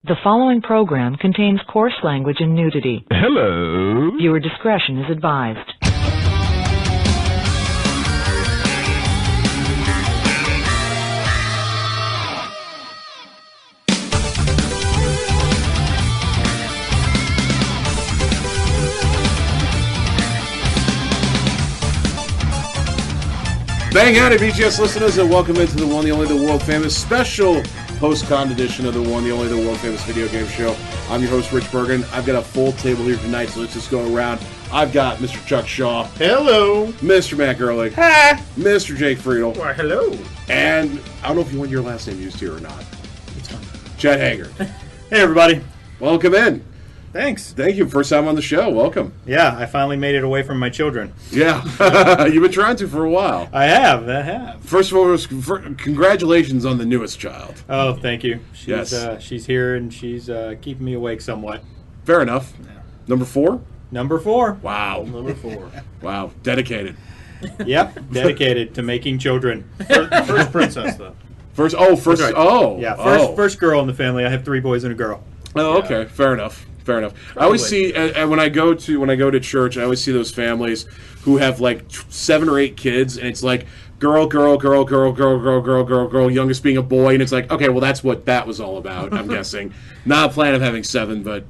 The following program contains coarse language and nudity. Hello. Viewer discretion is advised. Bang howdy, VGS listeners, and welcome into the one, the only, the world famous special post-con edition of the one, the only, the world famous video game show. I'm your host, Rich Bergin. I've got a full table here tonight, so let's just go around. I've got Mr. Chuck Shaw. Hello. Mr. Matt Gurley. Hi. Mr. Jake Friedel. Why, hello. And I don't know if you want your last name used here or not. It's fine. Chad Hager. Hey, everybody. Welcome in. Thanks. Thank you. First time on the show. Welcome. Yeah, I finally made it away from my children. Yeah. You've been trying to for a while. I have. First of all, congratulations on the newest child. Oh, thank you. Yes. She's here, and she's keeping me awake somewhat. Fair enough. Yeah. Number 4? Number 4. Wow. Number 4. Wow. Dedicated. Yep, dedicated to making children. First princess, though. First. Right. Oh. Yeah, Oh. first girl in the family. I have 3 boys and a girl. Oh, okay. Fair enough. I always see, and when I go to church, I always see those families who have like 7 or 8 kids, and it's like girl, youngest being a boy, and it's like, okay, well, that's what that was all about. I'm guessing, not a plan of having 7, but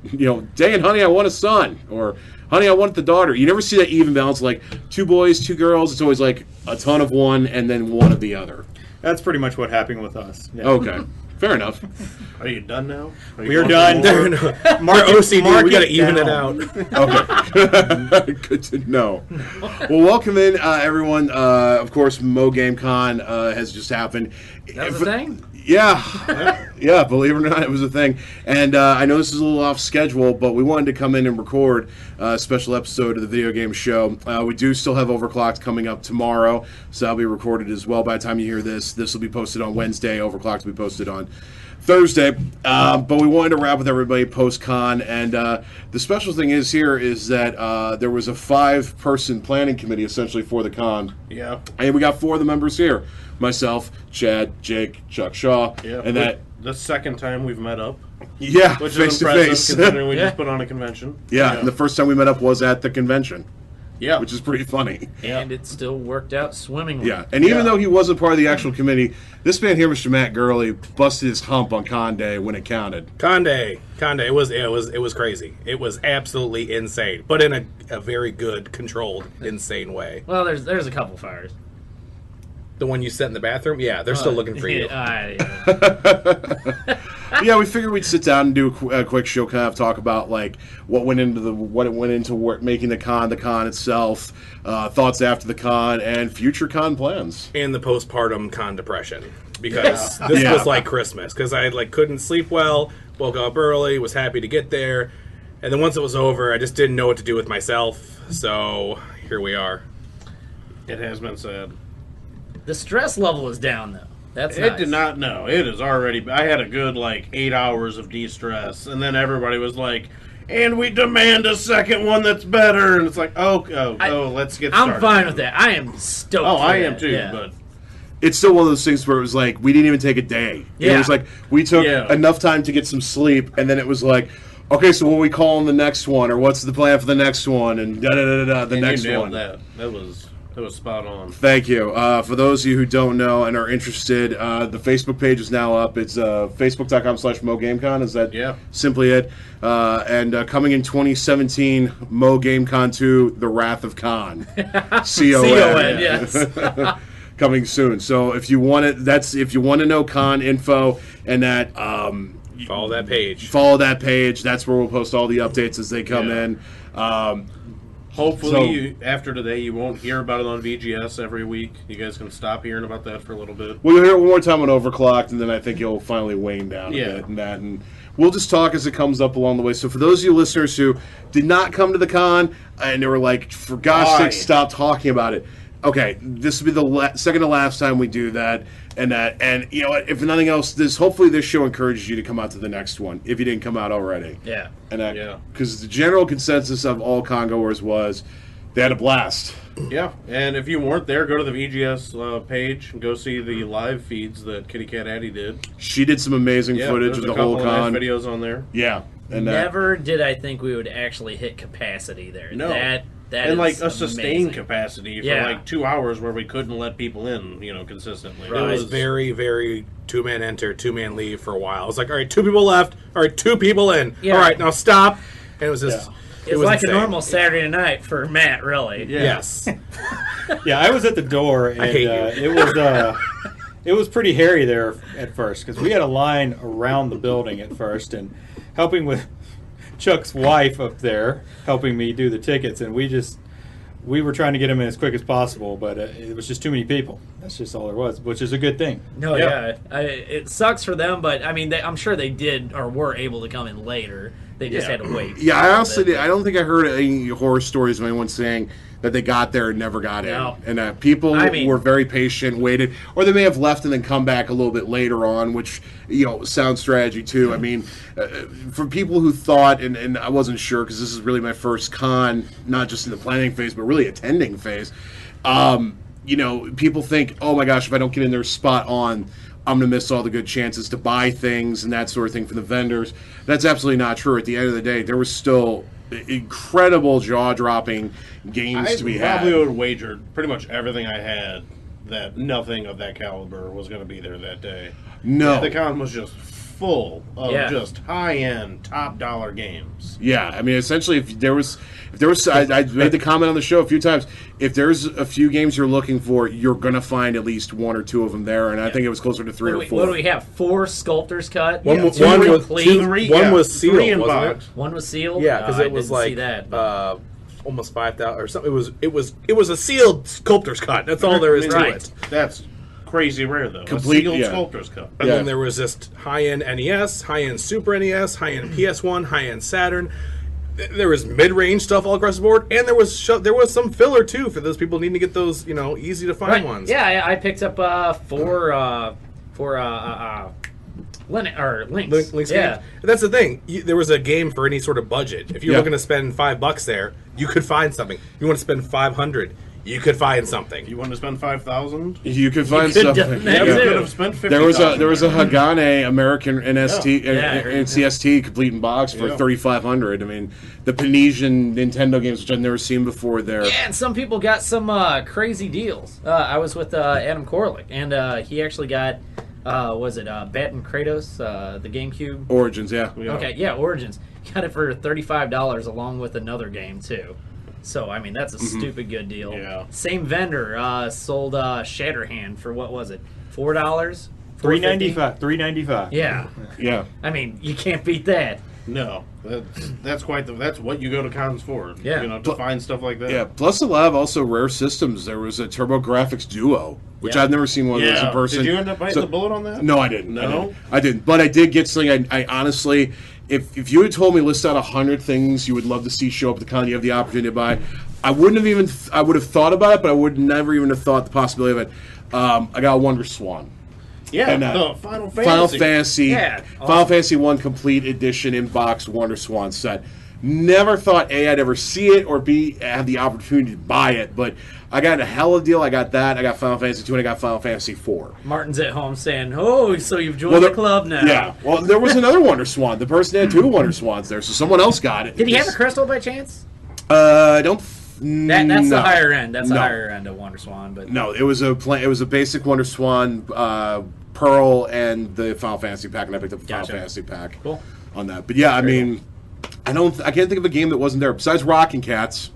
dang it, honey, I want a son, or honey, I want the daughter. You never see that even balance, like 2 boys, 2 girls. It's always like a ton of one, and then one of the other. That's pretty much what happened with us. Yeah. Okay. Fair enough. Are you done now? We're done. Mark OCD. We got to even it out. Okay. Good to know. Well, welcome in, everyone. Of course, Mo Game Con has just happened. That was a thing? Yeah. Yeah, believe it or not, it was a thing. And I know this is a little off schedule, but we wanted to come in and record a special episode of the video game show. We do still have Overclocked coming up tomorrow, so that'll be recorded as well. By the time you hear this will be posted on Wednesday. Overclocked will be posted on Thursday. But we wanted to wrap with everybody post-con, and the special thing is that there was a 5-person planning committee essentially for the con. Yeah. And we got 4 of the members here. Myself, Chad, Jake, Chuck Shaw, Yeah. and that... The second time we've met up. Yeah, Which face is to impressive face. considering we just put on a convention. Yeah, and the first time we met up was at the convention. Yeah. Which is pretty funny. And it still worked out swimmingly. Yeah, and even though he wasn't part of the actual committee, this man here, Mr. Matt Gurley, busted his hump on Con Day when it counted. Con Day. It was crazy. It was absolutely insane, but in a very good, controlled, insane way. Well, there's a couple fires. The one you set in the bathroom, yeah, they're still looking for you. Yeah, we figured we'd sit down and do a quick show, kind of talk about like what went into making the con itself, thoughts after the con, and future con plans, and the postpartum con depression, because this was like Christmas, because I couldn't sleep well, woke up early, was happy to get there, and then once it was over, I just didn't know what to do with myself. So here we are. It has been said. The stress level is down, though. That's It nice. did not know. It is already... I had a good, 8 hours of de-stress, and then everybody was like, and we demand a second one that's better, and it's like, let's get started. I'm fine with that. I am stoked Oh, for I that. am too, Yeah. but... it's still one of those things where it was like we didn't even take a day. Yeah. It was like we took enough time to get some sleep, and then it was like, okay, so what are we calling the next one, or what's the plan for the next one, and the next you nailed one. That was spot on. Thank you. For those of you who don't know and are interested, the Facebook page is now up. It's facebook.com/MoGameCon. Is that simply it? And coming in 2017, Mo GameCon 2, The Wrath of Khan. C-O-N. yes. Coming soon. So if you want it, if you want to know con info and that. Follow that page. That's where we'll post all the updates as they come in. Hopefully, after today, you won't hear about it on VGS every week. You guys can stop hearing about that for a little bit. We'll hear it one more time on Overclocked, and then I think it'll finally wane down a bit. And we'll just talk as it comes up along the way. So for those of you listeners who did not come to the con, and they were like, for God's sake, stop talking about it. Okay, this will be the second to last time we do that. And you know what? If nothing else, hopefully this show encourages you to come out to the next one if you didn't come out already. Yeah. And because the general consensus of all congoers was, They had a blast. Yeah, and if you weren't there, go to the VGS page and go see the live feeds that Kitty Cat Addie did. She did some amazing footage of the whole con. Nice videos on there. Yeah. And Never did I think we would actually hit capacity there. No. That and is like a amazing. sustained capacity for Yeah. like 2 hours where we couldn't let people in, consistently. Right. It was very, very 2-man enter, 2-man leave for a while. It was like, all right, 2 people left. All right, 2 people in. Yeah. All right, now stop. And it was just... It was like insane. a normal Saturday night for Matt, really. Yeah. Yes. Yeah, I was at the door, and hate it was pretty hairy there at first because we had a line around the building at first, and helping with Chuck's wife up there, helping me do the tickets, and we were trying to get him in as quick as possible, but it was just too many people. That's just all there was, which is a good thing. No, yeah. It sucks for them, but I mean, I'm sure they did or were able to come in later. They just had to wait. Yeah, I honestly I don't think I heard any horror stories of anyone saying that they got there and never got No. in. And people were very patient, waited, or they may have left and then come back a little bit later on, which, sound strategy too. I mean, for people who thought, and I wasn't sure because this is really my first con, not just in the planning phase, but really attending phase. People think, oh my gosh, if I don't get in there spot on, I'm going to miss all the good chances to buy things and that sort of thing from the vendors. That's absolutely not true. At the end of the day, there was still incredible jaw-dropping games to be had. I probably would have wagered pretty much everything I had that nothing of that caliber was going to be there that day. No. The con was just full of just high-end, top-dollar games. Yeah, I mean, essentially, if there was, I made the comment on the show a few times. If there's a few games you're looking for, you're gonna find at least 1 or 2 of them there, and I think it was closer to 3 or 4. What do we have? 4 sculptors cut. One was complete. one was sealed, 3 in wasn't box. it? One was sealed. Yeah, because I it was didn't like see that, almost 5,000 or something. It was a sealed sculptor's cut. That's all there is to Right. it. That's crazy rare, though. Complete, a sealed yeah. sculptor's cup. And then there was just high-end NES, high-end Super NES, high-end PS1, high-end Saturn. There was mid-range stuff all across the board, and there was some filler too for those people needing to get those easy to find Right. ones. Yeah, I picked up 4 links. Links Yeah. games. And that's the thing. There was a game for any sort of budget. If you're Yeah. looking to spend $5 there, you could find something. You want to spend $500, you could find something. You want to spend $5,000? You could find could something. do that You too. could have spent $50,000. There was a Hagane American NST Yeah. and CST complete in box for $3,500. I mean, the Panesian Nintendo games, which I've never seen before. There, Yeah, and some people got some crazy deals. I was with Adam Koralik, and he actually got, was it Bat and Kratos, the GameCube? Origins, yeah. Okay, yeah, Origins. Got it for $35 along with another game, too. So, I mean, that's a stupid good deal. Yeah. Same vendor sold Shatterhand for, what was it, $4? $3.95. $3.95. Yeah. Yeah. I mean, you can't beat that. No, that's what you go to cons for. Yeah. To find stuff like that. Yeah, plus a lot of also rare systems. There was a TurboGrafx Duo, which I've never seen one of those in person. Did you end up biting the bullet on that? No, I didn't. No? I didn't. But I did get something. I honestly, if you had told me list out 100 things you would love to see show up at the con, you have the opportunity to buy, I wouldn't have even. I would have thought about it, but I would never even have thought the possibility of it. I got a Wonder Swan. Yeah, And, the Final Fantasy. Final Fantasy, Yeah, Final Fantasy 1 Complete Edition in box Wonder Swan set. Never thought A, I'd ever see it, or B, have the opportunity to buy it, but I got a hell of a deal. I got that. I got Final Fantasy 2, and I got Final Fantasy 4. Martin's at home saying, "Oh, so you've joined the club now." Yeah. Well, there was another Wonder Swan. The person had 2 Wonder Swans there, so someone else got it. Did he have a crystal by chance? I don't. That's the no. higher end. That's the No. higher end of Wonder Swan. But No, it was a basic Wonder Swan, Pearl, and the Final Fantasy pack, and I picked up the Gotcha. Final Fantasy pack Cool. on that. But yeah, I mean, I can't think of a game that wasn't there besides Rockin' Cats.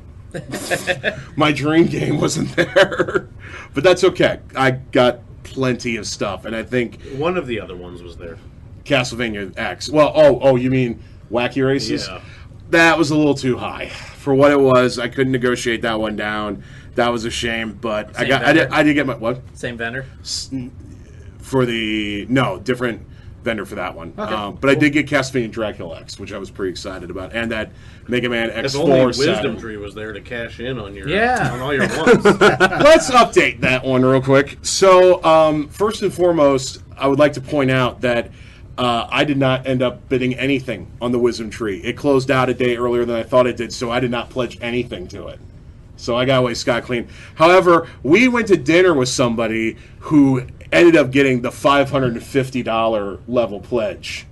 My dream game wasn't there, but that's okay. I got plenty of stuff, and I think One of the other ones was there. Castlevania X. Well, you mean Wacky Races? Yeah. That was a little too high for what it was. I couldn't negotiate that one down. That was a shame, but Same I vendor? did get my what same vendor. for the different vendor for that one. Okay, but I did get Castlevania Dracula X, which I was pretty excited about, and that Mega Man If only X4 set. Wisdom Tree was there to cash in on your Yeah. on all your ones. Let's update that one real quick. So, first and foremost, I would like to point out that I did not end up bidding anything on the Wisdom Tree. It closed out a day earlier than I thought it did, so I did not pledge anything to it. So I got away scot-clean. However, we went to dinner with somebody who ended up getting the $550 level pledge.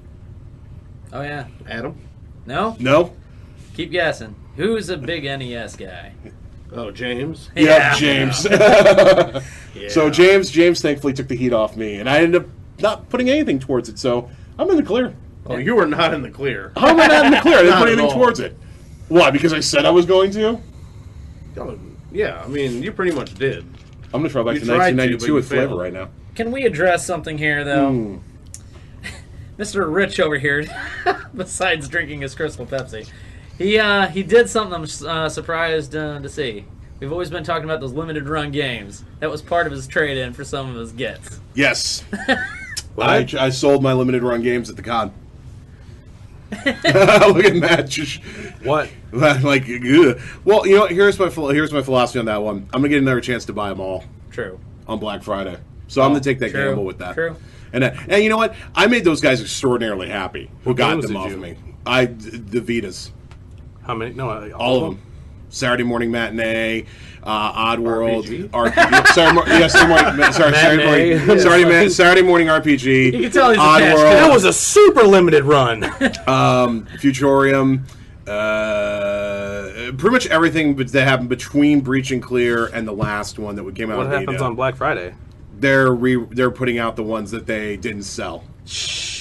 Oh, yeah. Adam? No? No? Keep guessing. Who's a big NES guy? Oh, James? Yeah, James. Yeah. So James thankfully took the heat off me, and I ended up not putting anything towards it, so I'm in the clear. Oh, you were not in the clear. How am I not in the clear? I didn't Not put at anything all. towards it. Why? Because I said I was going to? Oh, yeah, I mean, you pretty much did. I'm going to try back You to tried to, 1992 but you with flavor failed. right now. Can we address something here, though? Mr. Rich over here, besides drinking his Crystal Pepsi, he did something I'm surprised to see. We've always been talking about those limited run games. That was part of his trade-in for some of his gets. Yes. I sold my limited run games at the con. Look at Matt. Just, What? like, ugh. Well, you know, here's my philosophy on that one. I'm gonna get another chance to buy them all True. on Black Friday, so I'm gonna take that True. gamble with that. True. And you know what? I made those guys extraordinarily happy who got games them did off you? of me. The Vitas, How many? No, all of them. Saturday morning matinee, Odd World, RPG? RPG. Saturday morning RPG. You can tell he's Odd attached to World. That was a super limited run. Futurium, pretty much everything that happened between Breach and Clear and the last one that came out. What of happens beta. on Black Friday? They're putting out the ones that they didn't sell.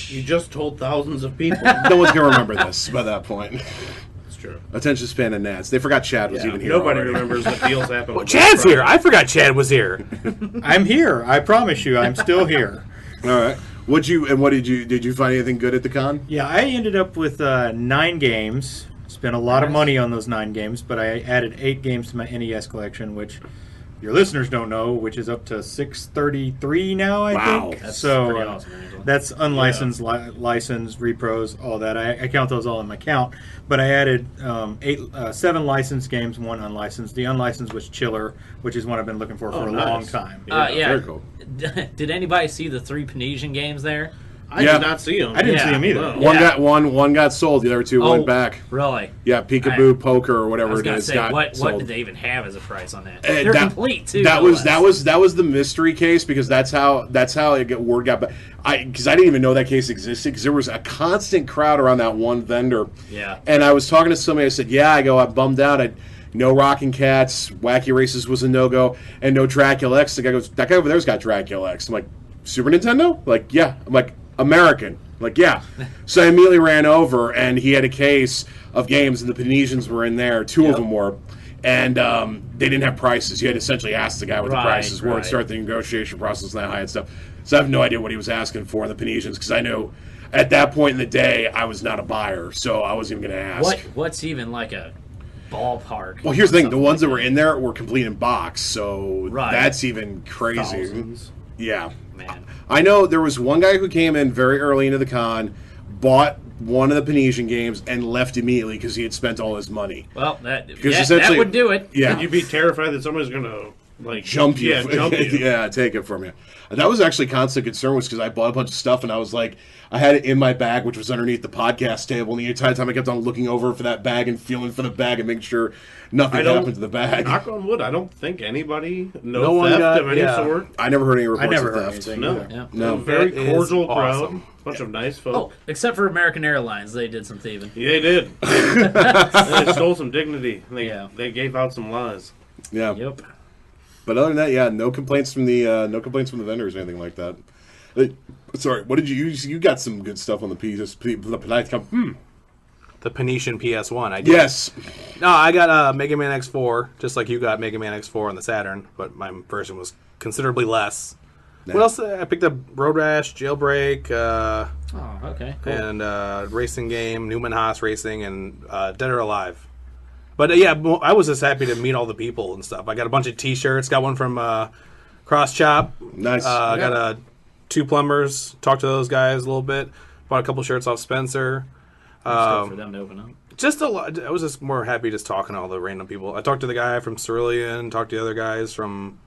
You just told thousands of people. No one's gonna remember this by that point. That's true. Attention span and Nats. They forgot Chad was even here. Nobody already. remembers what deals happen. Well, Chad's here. I forgot Chad was here. I'm here. I promise you, I'm still here. All right. What did you find anything good at the con? Yeah, I ended up with 9 games. Spent a lot of money on those 9 games, but I added 8 games to my NES collection, which your listeners don't know, which is up to 633 now, I Wow. think. That's So pretty awesome, Angela. that's unlicensed, licensed, repros, all that. I count those all in my count. But I added 7 licensed games, 1 unlicensed. The unlicensed was Chiller, which is one I've been looking for a nice. long time. Yeah. Very cool. Did anybody see the 3 Panesian games there? I Yeah. did not see him. I didn't Yeah. see him either. No. One got sold. The other 2 went back. Really? Yeah, Peekaboo Poker or I whatever was it gonna is say, got what sold. did they even have as a price on that? They're that- complete too. That no was the mystery case because that's how word got back. Because I didn't even know that case existed because there was a constant crowd around that one vendor. Yeah. And I was talking to somebody. I said, "Yeah," I'm bummed out. No Rockin' Cats, Wacky Races was a no-go, and no Dracula X. The guy goes, "That guy over there's got Dracula X." I'm like, "Super Nintendo?" Like, "Yeah." I'm like, "American?" Like, "Yeah." So I immediately ran over, and he had a case of games, and the Panesians were in there. 2 of them were. And they didn't have prices. You had to essentially ask the guy what the prices were and start the negotiation process and that high and stuff. So I have no idea what he was asking for in the Panesians because I knew at that point in the day I was not a buyer, so I wasn't even going to ask. What's even like a ballpark? Well, here's the thing: the ones that were in there were complete in box, so Right. that's even crazy. Thousands. Yeah, Man. I know there was one guy who came in very early into the con, bought one of the Panesian games, and left immediately because he had spent all his money. Well, that essentially- would do it. Yeah, Would you be terrified that somebody's going to like jump you. Yeah, jump you. Yeah, take it from you. That was actually constant concern was because I bought a bunch of stuff and I was like, I had it in my bag, which was underneath the podcast table, and the entire time I kept on looking over for that bag and feeling for the bag and making sure nothing happened to the bag. Knock on wood. I don't think anybody No one theft got- of any yeah. sort. I never heard any reports I never of heard theft. anything. No, either. Yeah. No. A very That is cordial crowd. awesome. Bunch of nice folk. Oh, except for American Airlines, they did some thieving. Yeah, they did. They stole some dignity. They gave out some lies. Yeah. Yep. But other than that, yeah, no complaints from the vendors or anything like that. Sorry, what did you got some good stuff on the The Panesian PS1. I did. Yes. No, I got Mega Man X4, just like you got Mega Man X4 on the Saturn, but my version was considerably less. What else? I picked up Road Rash, Jailbreak, Oh, okay. Cool. and racing game, Newman Haas Racing, and Dead or Alive. But yeah, I was just happy to meet all the people and stuff. I got a bunch of T-shirts. Got one from Cross Chop. Nice. I got 2 plumbers. Talked to those guys a little bit. Bought a couple shirts off Spencer. Stuff for them to open up. Just a lot. I was just more happy just talking to all the random people. I talked to the guy from Cerulean. Talked to the other guys from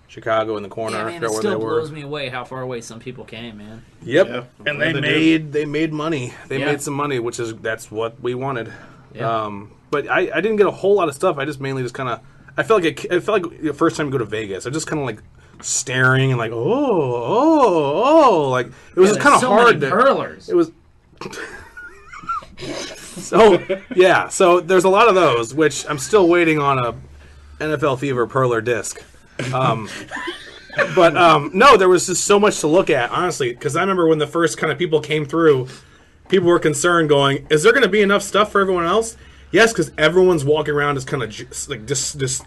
Chicago in the corner. Yeah, I man, forgot it where still they blows were. me away how far away some people came, man. Yep. Yeah, And they they made money. They Yeah. made some money, that's what we wanted. Yeah. But I didn't get a whole lot of stuff. I just mainly just kind of I felt like the first time you go to Vegas, I'm just kind of like staring and like, oh, like it was just kind of so hard. Many hurlers. It was. So there's a lot of those, which I'm still waiting on a NFL Fever Perler disc. But no, there was just so much to look at, honestly, because I remember when the first kind of people came through, people were concerned going, is there going to be enough stuff for everyone else? Yes, because everyone's walking around just kind of just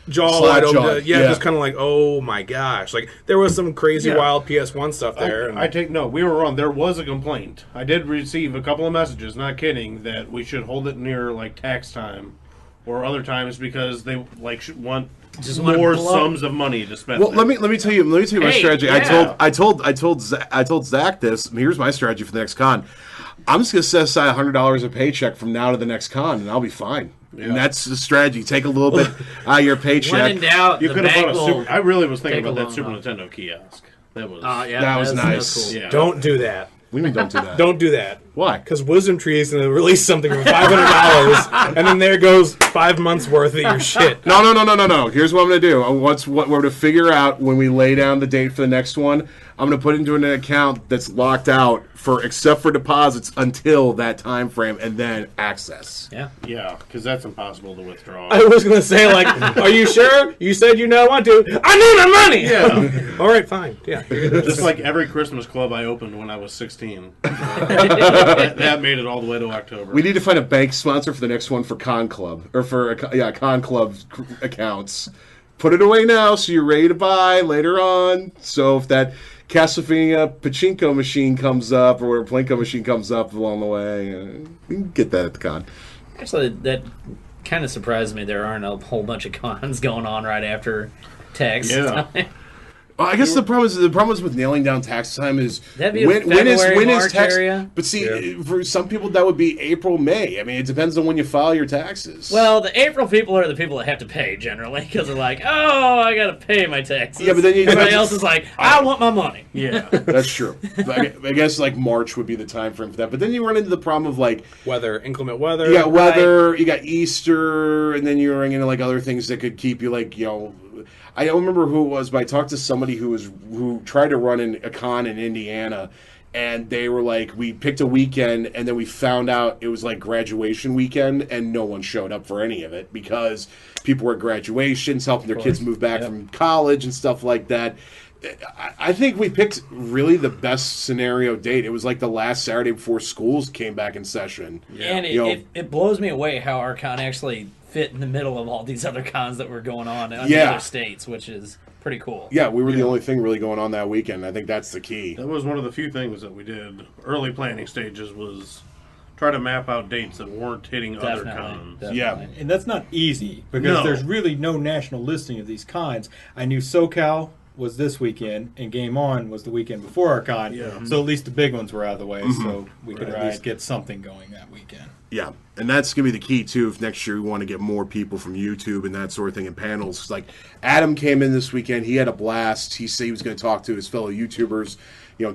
jaw wide open. Yeah, just kind of like, oh my gosh. Like, there was some crazy wild PS1 stuff there. We were wrong. There was a complaint. I did receive a couple of messages, not kidding, that we should hold it near, like, tax time or other times because they, like, want just more sums of money to spend. Well, let me tell you my strategy. Yeah. I told Zach this. Here's my strategy for the next con. I'm just gonna set aside $100 a paycheck from now to the next con, and I'll be fine. Yeah. And that's the strategy. Take a little bit out of your paycheck. When in doubt, you could have bought will I really was thinking about that Super Nintendo kiosk. That was that was nice. Cool. Yeah. Don't do that. We mean don't do that. Don't do that. Why? Because Wisdom Tree is going to release something for $500, and then there goes 5 months worth of your shit. No. Here's what I'm going to do. What we're going to figure out when we lay down the date for the next one. I'm going to put it into an account that's locked out except for deposits until that time frame, and then access. Yeah, because that's impossible to withdraw. I was going to say, like, are you sure? You said you don't want to. I need my money! Yeah. All right, fine. Yeah. Just like every Christmas club I opened when I was 16. That made it all the way to October. We need to find a bank sponsor for the next one for Con Club, or for Con Club accounts. Put it away now so you're ready to buy later on. So if that Castlevania pachinko machine comes up, or whatever Plinko machine comes up along the way, you can get that at the con. Actually, that kind of surprised me. There aren't a whole bunch of cons going on right after tax time. Well, I guess the problem is with nailing down tax time is when is tax area? But see, for some people that would be April, May. I mean, it depends on when you file your taxes. Well, the April people are the people that have to pay generally because they're like, oh, I got to pay my taxes. Yeah, but then everybody else is like, I want my money. Yeah, that's true. I guess like March would be the time frame for that. But then you run into the problem of like inclement weather. You got weather. Right. You got Easter, and then you run into like other things that could keep you like I don't remember who it was, but I talked to somebody who tried to run a con in Indiana, and they were like, we picked a weekend, and then we found out it was like graduation weekend, and no one showed up for any of it because people were at graduations, helping their kids move back from college and stuff like that. I think we picked really the best scenario date. It was like the last Saturday before schools came back in session. Yeah. And it blows me away how our con actually fit in the middle of all these other cons that were going on in other states, which is pretty cool. Yeah, we were the only thing really going on that weekend. I think that's the key. That was one of the few things that we did. Early planning stages was try to map out dates that weren't hitting other cons. Definitely. Yeah. And that's not easy because there's really no national listing of these cons. I knew SoCal was this weekend, and Game On was the weekend before our con. Yeah. So at least the big ones were out of the way, so we could at least get something going that weekend. Yeah, and that's going to be the key, too, if next year we want to get more people from YouTube and that sort of thing and panels. Like, Adam came in this weekend. He had a blast. He said he was going to talk to his fellow YouTubers,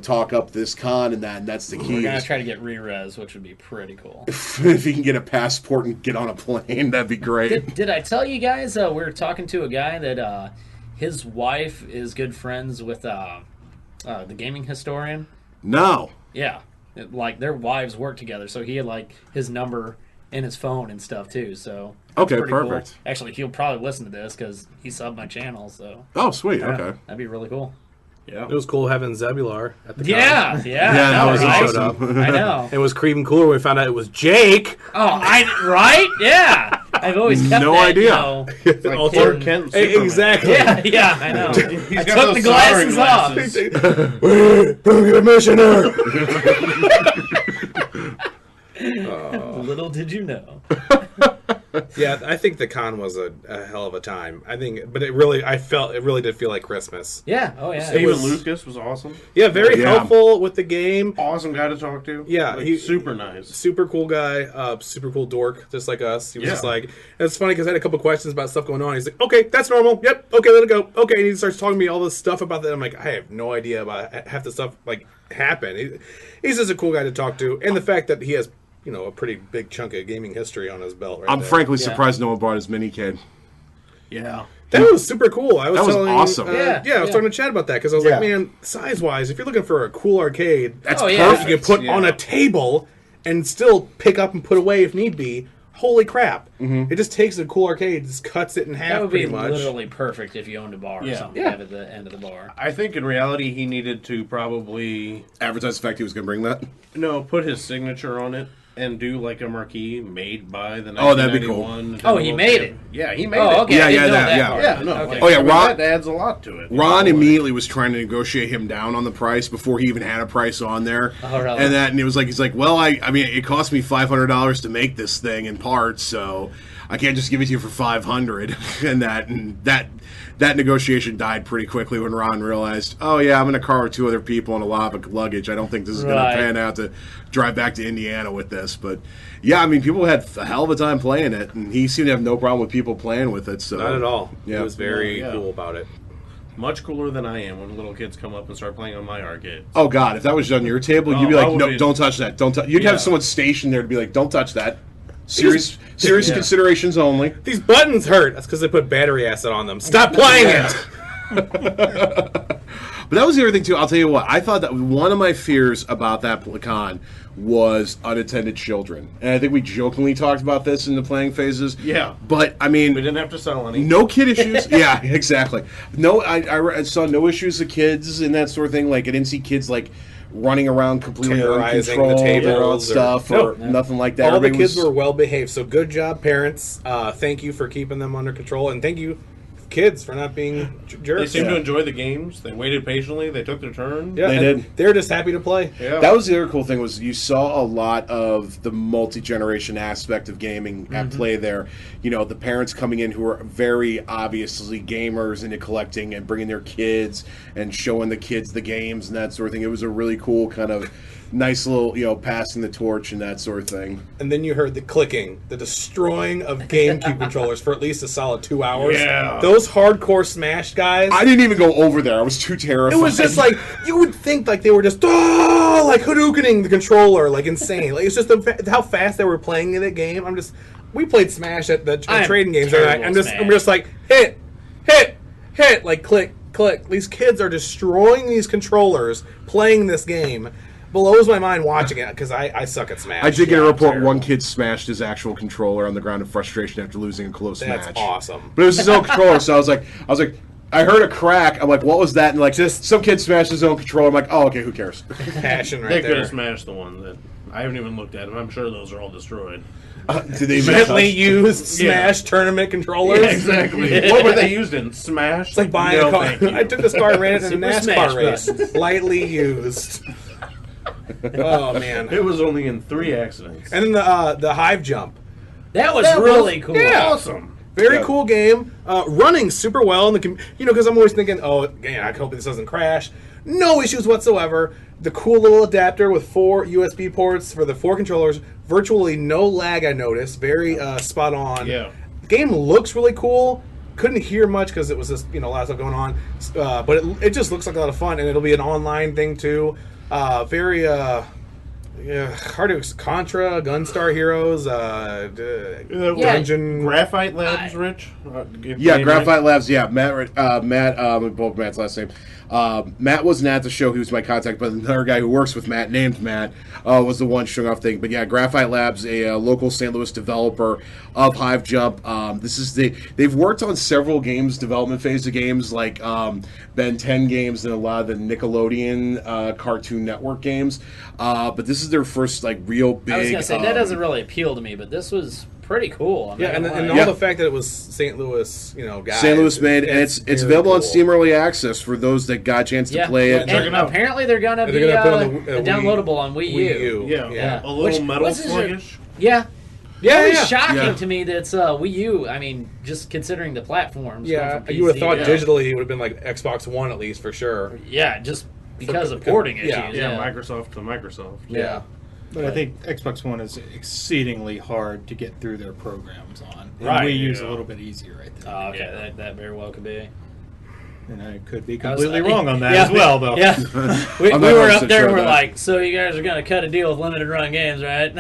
talk up this con and that, and that's the key. We're going to try to get re-res, which would be pretty cool. If he can get a passport and get on a plane, that'd be great. Did I tell you guys we were talking to a guy that his wife is good friends with the gaming historian? No. Yeah. Like, their wives work together, so he had, like, his number in his phone and stuff, too, so... Okay, pretty perfect. Cool. Actually, he'll probably listen to this, because he subbed my channel, so... Oh, sweet, okay. That'd be really cool. Yeah. It was cool having Zebular at the con. Yeah, that was awesome. I know. It was even cooler when we found out it was Jake. Oh, right? Yeah! I've always kept no that, idea. It's like Clark Kent Superman. Exactly. Yeah, I know. I took the glasses off. Commissioner. Little did you know. Yeah, I think the con was a hell of a time. But it really did feel like Christmas. Yeah, oh yeah. Steven Lucas was awesome. Yeah, very helpful with the game. Awesome guy to talk to. Yeah, he's super nice. Super cool guy, super cool dork, just like us. He was just like, it's funny because I had a couple questions about stuff going on. He's like, okay, that's normal. Yep, okay, let it go. Okay, and he starts talking to me all this stuff about that. I'm like, I have no idea about half the stuff like happen. He's just a cool guy to talk to, and the fact that he has a pretty big chunk of gaming history on his belt. I'm frankly surprised no one brought his mini kid. Yeah. That was super cool. I was That was telling, awesome. I was talking to Chad about that because I was like, man, size-wise, if you're looking for a cool arcade, That's perfect. You can put on a table and still pick up and put away if need be. Holy crap! It just takes a cool arcade, just cuts it in half. That would be pretty much. literally perfect if you owned a bar or something to have at the end of the bar. I think in reality he needed to probably Advertise the fact he was going to bring that. put his signature on it and do like a marquee made by the Oh, that'd be cool. 1991 Oh, he made it. Yeah, he made it. Oh, okay. Yeah, I didn't know yeah, that yeah. part. Yeah, no. Okay. Like, Oh, yeah, Ron- that adds a lot to it. Ron immediately was trying to negotiate him down on the price before he even had a price on there. Oh, really? And it was like, he's like, well, I mean, it cost me $500 to make this thing in parts, so I can't just give it to you for $500. and that negotiation died pretty quickly when Ron realized, oh yeah, I'm in a car with 2 other people and a lot of luggage. I don't think this is going to pan out to drive back to Indiana with this. But yeah, I mean, people had a hell of a time playing it, and he seemed to have no problem with people playing with it. So Not at all. Yeah. He was very Yeah. cool about it. Much cooler than I am when little kids come up and start playing on my arcade. Oh God, if that was on your table, you'd be I like, would no, be- don't touch that. Don't touch. You'd Yeah. have someone stationed there to be like, don't touch that. Serious Yeah. considerations only. These buttons hurt. That's because they put battery acid on them. Stop playing it. But that was the other thing too. I'll tell you what. I thought that one of my fears about that con was unattended children, and I think we jokingly talked about this in the playing phases. Yeah. But I mean, We didn't have to sell any. no kid issues. Yeah, exactly. No, I saw no issues of kids and that sort of thing. Like I didn't see kids like running around completely Terrorizing the uncontrolled or tables or- stuff or nothing like that. All the Everybody kids were well behaved. So good job, parents. Thank you for keeping them under control, and thank you, kids, for not being They jerks. seemed to enjoy the games. They waited patiently. They took their turn. Yeah, They and did. They're just happy to play. Yeah. That was the other cool thing was you saw a lot of the multi-generation aspect of gaming at play there. You know, the parents coming in who are very obviously gamers into collecting and bringing their kids and showing the kids the games and that sort of thing. It was a really cool kind of nice little, passing the torch and that sort of thing. And then you heard the clicking, the destroying of GameCube controllers for at least a solid 2 hours. Yeah. Those hardcore Smash guys. I didn't even go over there. I was too terrified. It was just like, you would think like they were just, like Hadoukening the controller, like insane. Like it's just how fast they were playing in that game. We played Smash at the trading games. And I'm just like, hit, like click. These kids are destroying these controllers playing this game. Blows my mind watching it because I suck at Smash. I did get a I'm report terrible. one kid smashed his actual controller on the ground in frustration after losing a close That's match. awesome. But it was his own controller, so I was like, I heard a crack. I'm like, what was that? And like, just some kid smashed his own controller. I'm like, oh, okay, who cares? Passion They right could there. have smashed the one that I haven't even looked at them. I'm sure those are all destroyed. Did they Gently used Smash tournament controllers. Yeah, exactly. What were they used in? Smash? It's like buying a car. I took this car and ran it in a Super NASCAR Smash race. Lightly used. Oh man! It was only in 3 accidents. And then the Hive Jump. That was really cool. Awesome. Very cool game. Running super well in the because I'm always thinking, oh, man, I hope this doesn't crash. No issues whatsoever. The cool little adapter with 4 USB ports for the 4 controllers. Virtually no lag. I noticed. Very spot on. Yeah. The game looks really cool. Couldn't hear much because it was just a lot of stuff going on. But it just looks like a lot of fun, and it'll be an online thing too. Very hard to Contra, Gunstar Heroes, Dungeon. Graphite Labs, Rich? Yeah, Graphite Labs. Yeah, Matt. Both Matt's last name. Matt wasn't at the show. He was my contact, but another guy who works with Matt, named Matt, was the one showing off thing. But yeah, Graphite Labs, a local St. Louis developer of Hive Jump. They've worked on several games, development phase of games like Ben 10 games and a lot of the Nickelodeon Cartoon Network games. But this is their first real big. I was gonna say that doesn't really appeal to me, but this was pretty cool. Yeah, and Yeah. all the fact that it was St. Louis, guys. St. Louis made, and it's very available on cool. Steam Early Access for those that got a chance to play it. Check it And out. apparently they're gonna They're be gonna put on the downloadable on Wii U. Yeah. A little Which metal wasn't your- sluggish. Yeah. Yeah, It was yeah. shocking Yeah. to me that it's Wii U. I mean, just considering the platforms. Yeah, going from you would have PC thought to- digitally it would have been like Xbox One at least for sure. Yeah, just because of porting issues. Yeah. Yeah, Microsoft to Microsoft. Yeah. But I think Xbox One is exceedingly hard to get through their programs on. And Right, Wii U's yeah. a little bit easier, I think. Oh, okay, that very well could be. And I could be completely wrong on that as well, though. Yeah, we I'm not were 100% up there. sure And we're of that. like, so you guys are going to cut a deal with limited run games, right?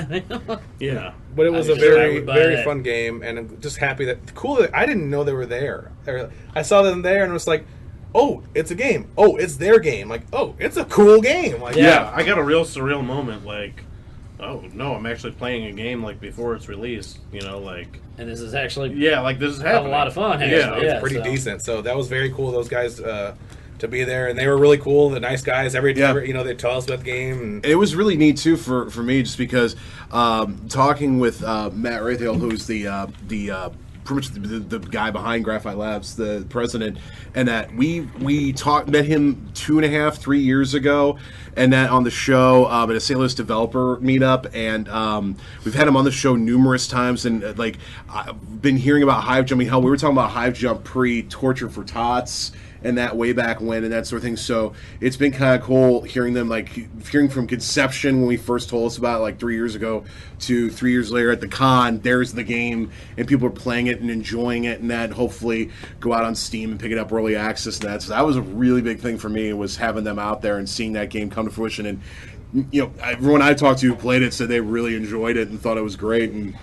Yeah. But it was I'm a sure I very, would buy very that. fun game, and I'm just happy that cool that I didn't know they were there. I saw them there, and it was like, oh, it's a game. Oh, it's their game. Like, oh, it's a cool game. Like, Yeah, I got a real surreal moment, like, oh, no, I'm actually playing a game, like, before it's released, you know, like... And this is actually Yeah, like, this is have happening. a lot of fun. yeah, Actually. it was pretty decent. So that was very cool. Those guys to be there, and they were really cool. The nice guys. They tell us about the game. And It was really neat too for me, just because talking with Matt Rathiel, who's the pretty much the guy behind Graphite Labs, the president, and that we met him 2.5-3 years ago, and that on the show at a St. Louis developer meetup, and we've had him on the show numerous times, and I've been hearing about Hive Jumping. Hell, we were talking about Hive Jump pre-Torture for Tots and that way back when and that sort of thing. So it's been kind of cool hearing them, like hearing from conception when we first told us about it, like 3 years ago, to 3 years later at the con, there's the game and people are playing it and enjoying it, and that hopefully go out on Steam and pick it up early access and that. So that was a really big thing for me, was having them out there and seeing that game come to fruition. And you know, everyone I talked to who played it said they really enjoyed it and thought it was great. And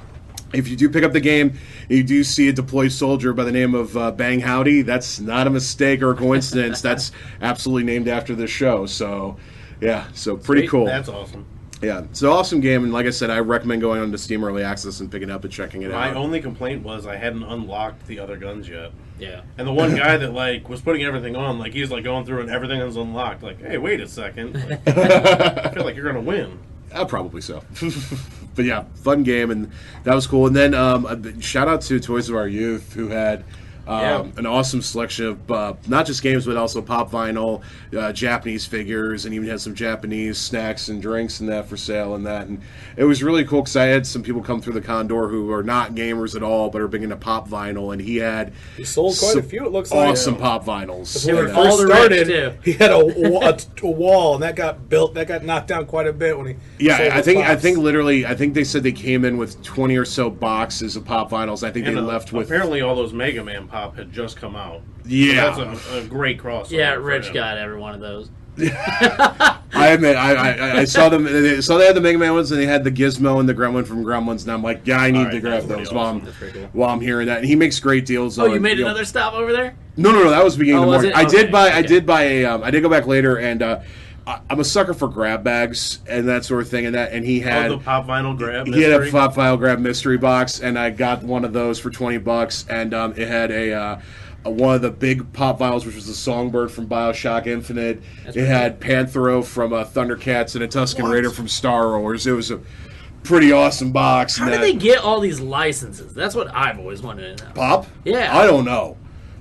if you do pick up the game, you do see a deployed soldier by the name of Bang Howdy. That's not a mistake or a coincidence. That's absolutely named after the show. So, yeah, so pretty Sweet. cool. That's awesome. Yeah, it's an awesome game, and like I said, I recommend going on to Steam Early Access and picking it up and checking it My out. only complaint was I hadn't unlocked the other guns yet. Yeah. And the one guy that, like, was putting everything on, like, he's, like, going through and everything was unlocked. Like, hey, wait a second. Like, I feel like you're going to win. Probably so. But yeah, fun game, and that was cool. And then a shout out to Toys of Our Youth, who had an awesome selection of not just games, but also pop vinyl, Japanese figures, and even had some Japanese snacks and drinks and that for sale and that. And it was really cool because I had some people come through the con door who are not gamers at all, but are big into pop vinyl, and he had sold quite a few, it looks like. awesome pop vinyls. When were we all first the rich, started, too. he had a wall, and that got knocked down quite a bit when he. Yeah, sold I his think pops. they said they came in with 20 or so boxes of pop vinyls. I think they And, left with apparently all those Mega Man pop had just come out. Yeah. So that's a great crossover. Yeah, for Rich him. got every one of those. I admit, I saw them. So they had the Mega Man ones, and they had the Gizmo and the Gremlin from Gremlins. And I'm like, yeah, I need All right, to grab that's those pretty while awesome. I'm That's pretty cool. while I'm hearing that. And he makes great deals. Oh, on, you made know- another stop over there? No, that was beginning Oh, of the was morning. it? I Okay, did buy a. I did go back later, and I'm a sucker for grab bags and that sort of thing. And he had Oh, the pop vinyl grab. he had a mystery? pop file grab mystery box, and I got one of those for $20, and it had a one of the big pop vials, which was the Songbird from BioShock Infinite. It had Panthro from Thundercats and a Tusken Raider from Star Wars. It was a pretty awesome box. How and did that- they get all these licenses? That's what I've always wanted to know. Pop? Yeah. I don't know,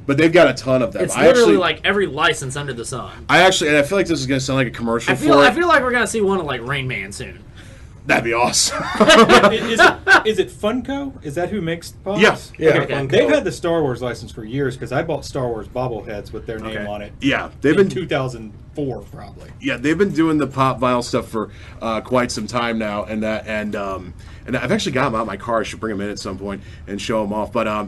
but they've got a ton of them. It's I literally actually, like every license under the sun. and I feel like this is going to sound like a commercial I feel for it. like we're gonna see one of like Rain Man soon. That'd be awesome. Is it Funko? Is that who makes pops? Yes. Yeah, Okay. Funko. They've had the Star Wars license for years because I bought Star Wars bobbleheads with their name Okay. on it. Yeah, they've in been 2004 probably. Yeah, they've been doing the pop vinyl stuff for quite some time now, and I've actually got them out of my car. I should bring them in at some point and show them off. But I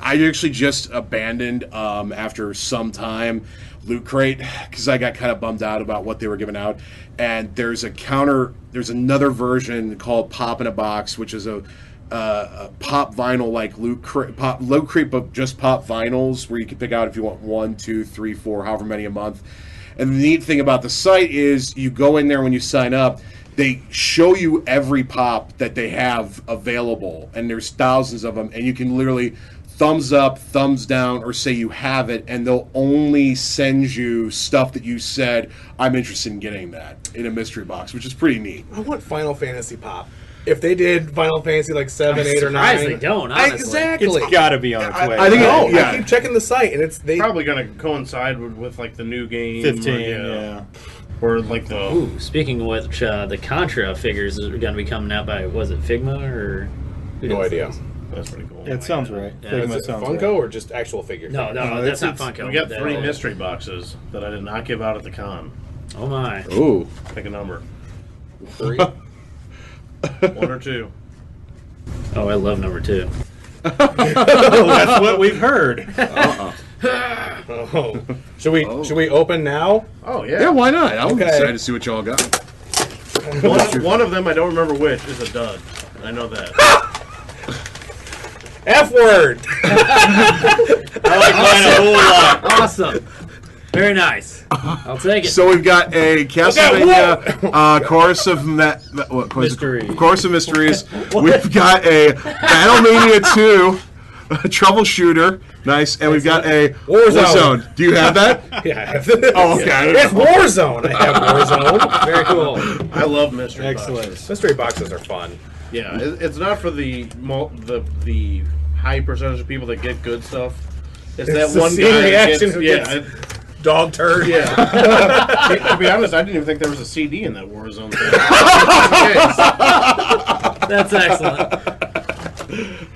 actually just abandoned after some time Loot Crate because I got kind of bummed out about what they were giving out. And there's another version called Pop in a Box, which is a pop vinyl like Loot Crate, but just pop vinyls where you can pick out if you want 1, 2, 3, 4, however many a month. And the neat thing about the site is you go in there when you sign up, they show you every pop that they have available, and there's thousands of them, and you can literally thumbs up, thumbs down, or say you have it, and they'll only send you stuff that you said, I'm interested in getting that, in a mystery box, which is pretty neat. I want Final Fantasy pop. If they did Final Fantasy like 7, 8, or 9, surprised they don't, honestly. Exactly. It's got to be on its way. I think No, yeah. I keep checking the site, and it's they. Probably going to coincide with like the new game. 15, or, yeah. Or like the. Ooh, speaking of which, the Contra figures are going to be coming out by, was it Figma or? who No does idea. those? That's pretty cool. Yeah, it sounds right. Yeah, Figma Is it sounds Funko right. or just actual figures? No, No, that's not it's- Funko. We got That- 3 mystery boxes that I did not give out at the con. Oh my. Ooh. Pick a number. 3. 1 or 2. Oh, I love number 2. Oh, that's what we've heard. Oh. Should we open now? Oh yeah. Yeah, why not? I'm Okay. excited to see what y'all got. One of them, I don't remember which, is a dud. I know that. F word. I like mine a whole lot. Awesome. Very nice. I'll take it. So we've got a Castlevania Chorus of Mystery. Chorus of Mysteries. We've got a Battlemania 2 Troubleshooter. Nice. And we've got a Warzone. Do you have that? Yeah, I have that. Oh, okay. It's Warzone. I have Warzone. Very cool. I love mystery Excellent. boxes. Mystery boxes are fun. Yeah, it's not for the high percentage of people that get good stuff. It's that the one scene guy reaction that who gets, gets dog turd. yeah. To be honest, I didn't even think there was a CD in that Warzone thing. That's excellent.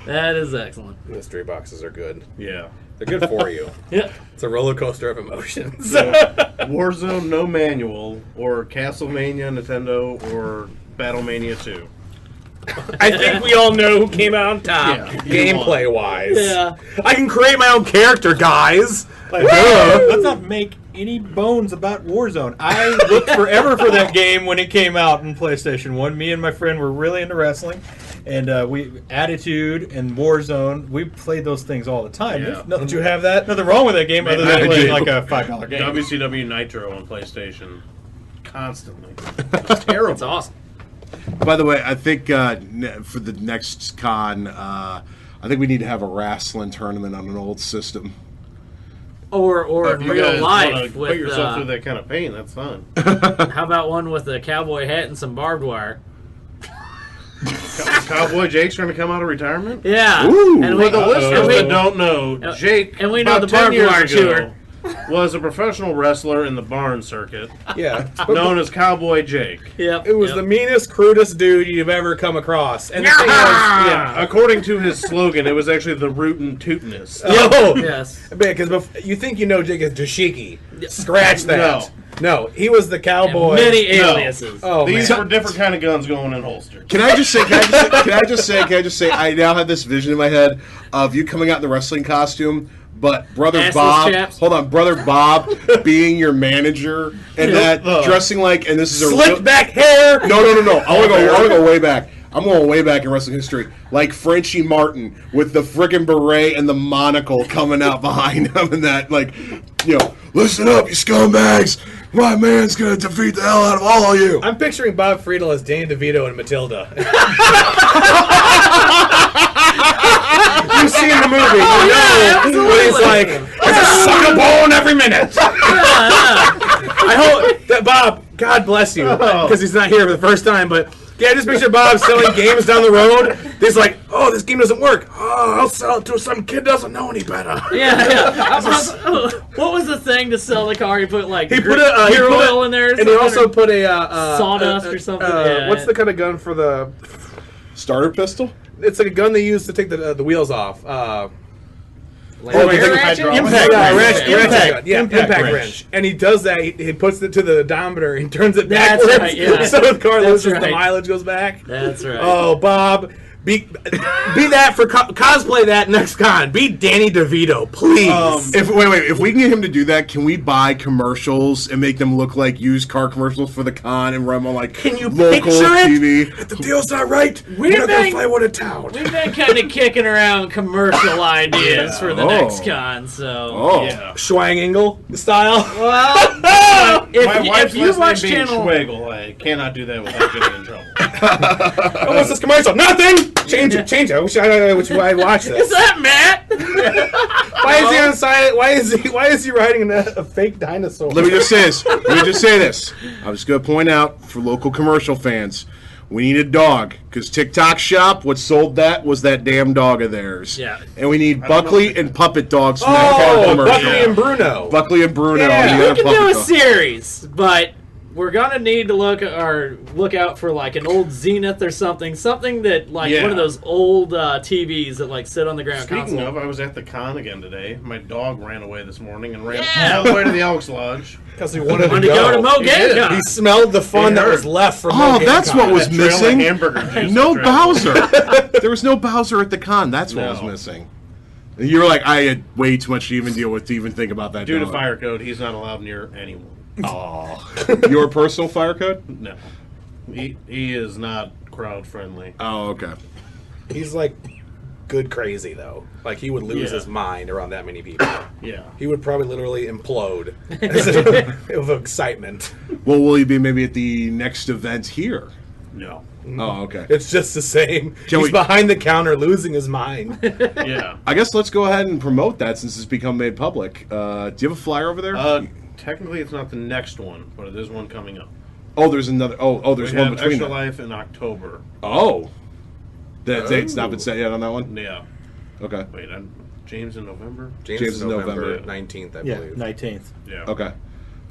That is excellent. Mystery boxes are good. Yeah. They're good for you. Yeah. It's a roller coaster of emotions. So, Warzone, no manual, or Castlevania, Nintendo, or Battlemania 2. I think we all know who came out on top, Yeah, gameplay wise. Yeah. I can create my own character, guys. Like, let's not make any bones about Warzone. I looked forever for that game when it came out in PlayStation 1. Me and my friend were really into wrestling. And we Attitude and Warzone, we played those things all the time. Yeah. There's nothing, Did you have that? nothing wrong with that game other than I playing did. like a $5 game. WCW Nitro on PlayStation. Constantly. It's terrible. That's awesome. By the way, I think for the next con, I think we need to have a wrestling tournament on an old system. Or If in you real guys life wanna put with yourself through that kind of pain, that's fine. how about one with a cowboy hat and some barbed wire? Cowboy Jake's going to come out of retirement? Yeah. Ooh. And For the listeners and that we, don't know, Jake, and we know about the 10 barbed years wire ago, chewer. was a professional wrestler in the barn circuit, Yeah. known as Cowboy Jake. Yep. It was the meanest, crudest dude you've ever come across. And the thing was, Yeah, according to his slogan, it was actually the rootin' tootin'est. yo, Yes. because you think you know Jake as Dashiki. Scratch that. No. No, he was the cowboy. Many No. aliases. Oh, These man. were different kind of guns going in holsters. Can I just say, I now have this vision in my head of you coming out in the wrestling costume, but Brother Assless Bob, chaps. Brother Bob being your manager, and that dressing like, and this is a Slick back hair. No. I want to go way back. I'm going way back in wrestling history, like Frenchie Martin with the friggin' beret and the monocle coming out behind him, and that, like, listen up, you scumbags. My man's gonna defeat the hell out of all of you. I'm picturing Bob Friedel as Danny DeVito and Matilda. You've seen the movie, you know. When he's like, I just suck a bone every minute. I hope that Bob, God bless you, because he's not here for the first time, but yeah, just picture Bob selling games down the road. He's like, oh, this game doesn't work. Oh, I'll sell it to some kid doesn't know any better. Yeah. What was the thing to sell the car? He put like He put oil in there, and he also put a sawdust or something. Yeah. What's the kind of gun for the? Starter pistol? It's like a gun they use to take the wheels off. Impact wrench. And he does that. He puts it to the odometer. He turns it That's backwards. right, yeah. So the car That's loses, right. the mileage goes back. That's right. Oh, Bob. Be that for cosplay that next con. Be Danny DeVito, please. If we can get him to do that, can we buy commercials and make them look like used car commercials for the con and run them on like Can you local picture TV? it? If the deal's not right, We've we're not gonna been- fly one to town. We've been kind of kicking around commercial ideas for the next con, so. Oh, Yeah. Schwangingle style. Well, My if wife's you watch being channel, Schwegel. I cannot do that without getting in trouble. Oh, what's this commercial? Nothing. Change it. I wish I watched this. is that Matt? Why is he on silent? Why is he riding a fake dinosaur? let me just say this. I'm just going to point out for local commercial fans, we need a dog because TikTok Shop, what sold that was that damn dog of theirs. Yeah. And we need Buckley and puppet dogs from that car Oh, commercial. Buckley and Bruno. Buckley and Bruno. Yeah. and the We other can do puppet a dog. series, but we're gonna need to look out for like an old Zenith or something that like Yeah. one of those old TVs that like sit on the ground. Speaking console. of, I was at the con again today. My dog ran away this morning and ran Yeah. all the way to the Elks Lodge. Because he wanted wanted to go to Mo He Game did. Con. He smelled the fun It that hurt. was left from. Oh, that's what was That trail of missing. hamburger juice No that traveled. Bowser. There was no Bowser at the con. That's what was No. missing. You were like, I had way too much to even deal with to even think about that. Due to dog. fire code, he's not allowed near anyone. Oh, your personal fire code? No. He is not crowd friendly. Oh, okay. He's like good crazy though. Like he would lose his mind around that many people. Yeah. He would probably literally implode of excitement. Well, will you be maybe at the next event here? No. Oh, okay. It's just the same. Can He's we- behind the counter losing his mind. Yeah. I guess let's go ahead and promote that since it's become made public. Do you have a flyer over there? Technically, it's not the next one, but it is one coming up. Oh, there's another. Oh, there's We one have between Extra them. Life in October. Oh, that date's not been set yet on that one. Yeah. Okay. Wait, James in November? James James is is November. November 19th, I Yeah, believe. 19th. Yeah. Okay.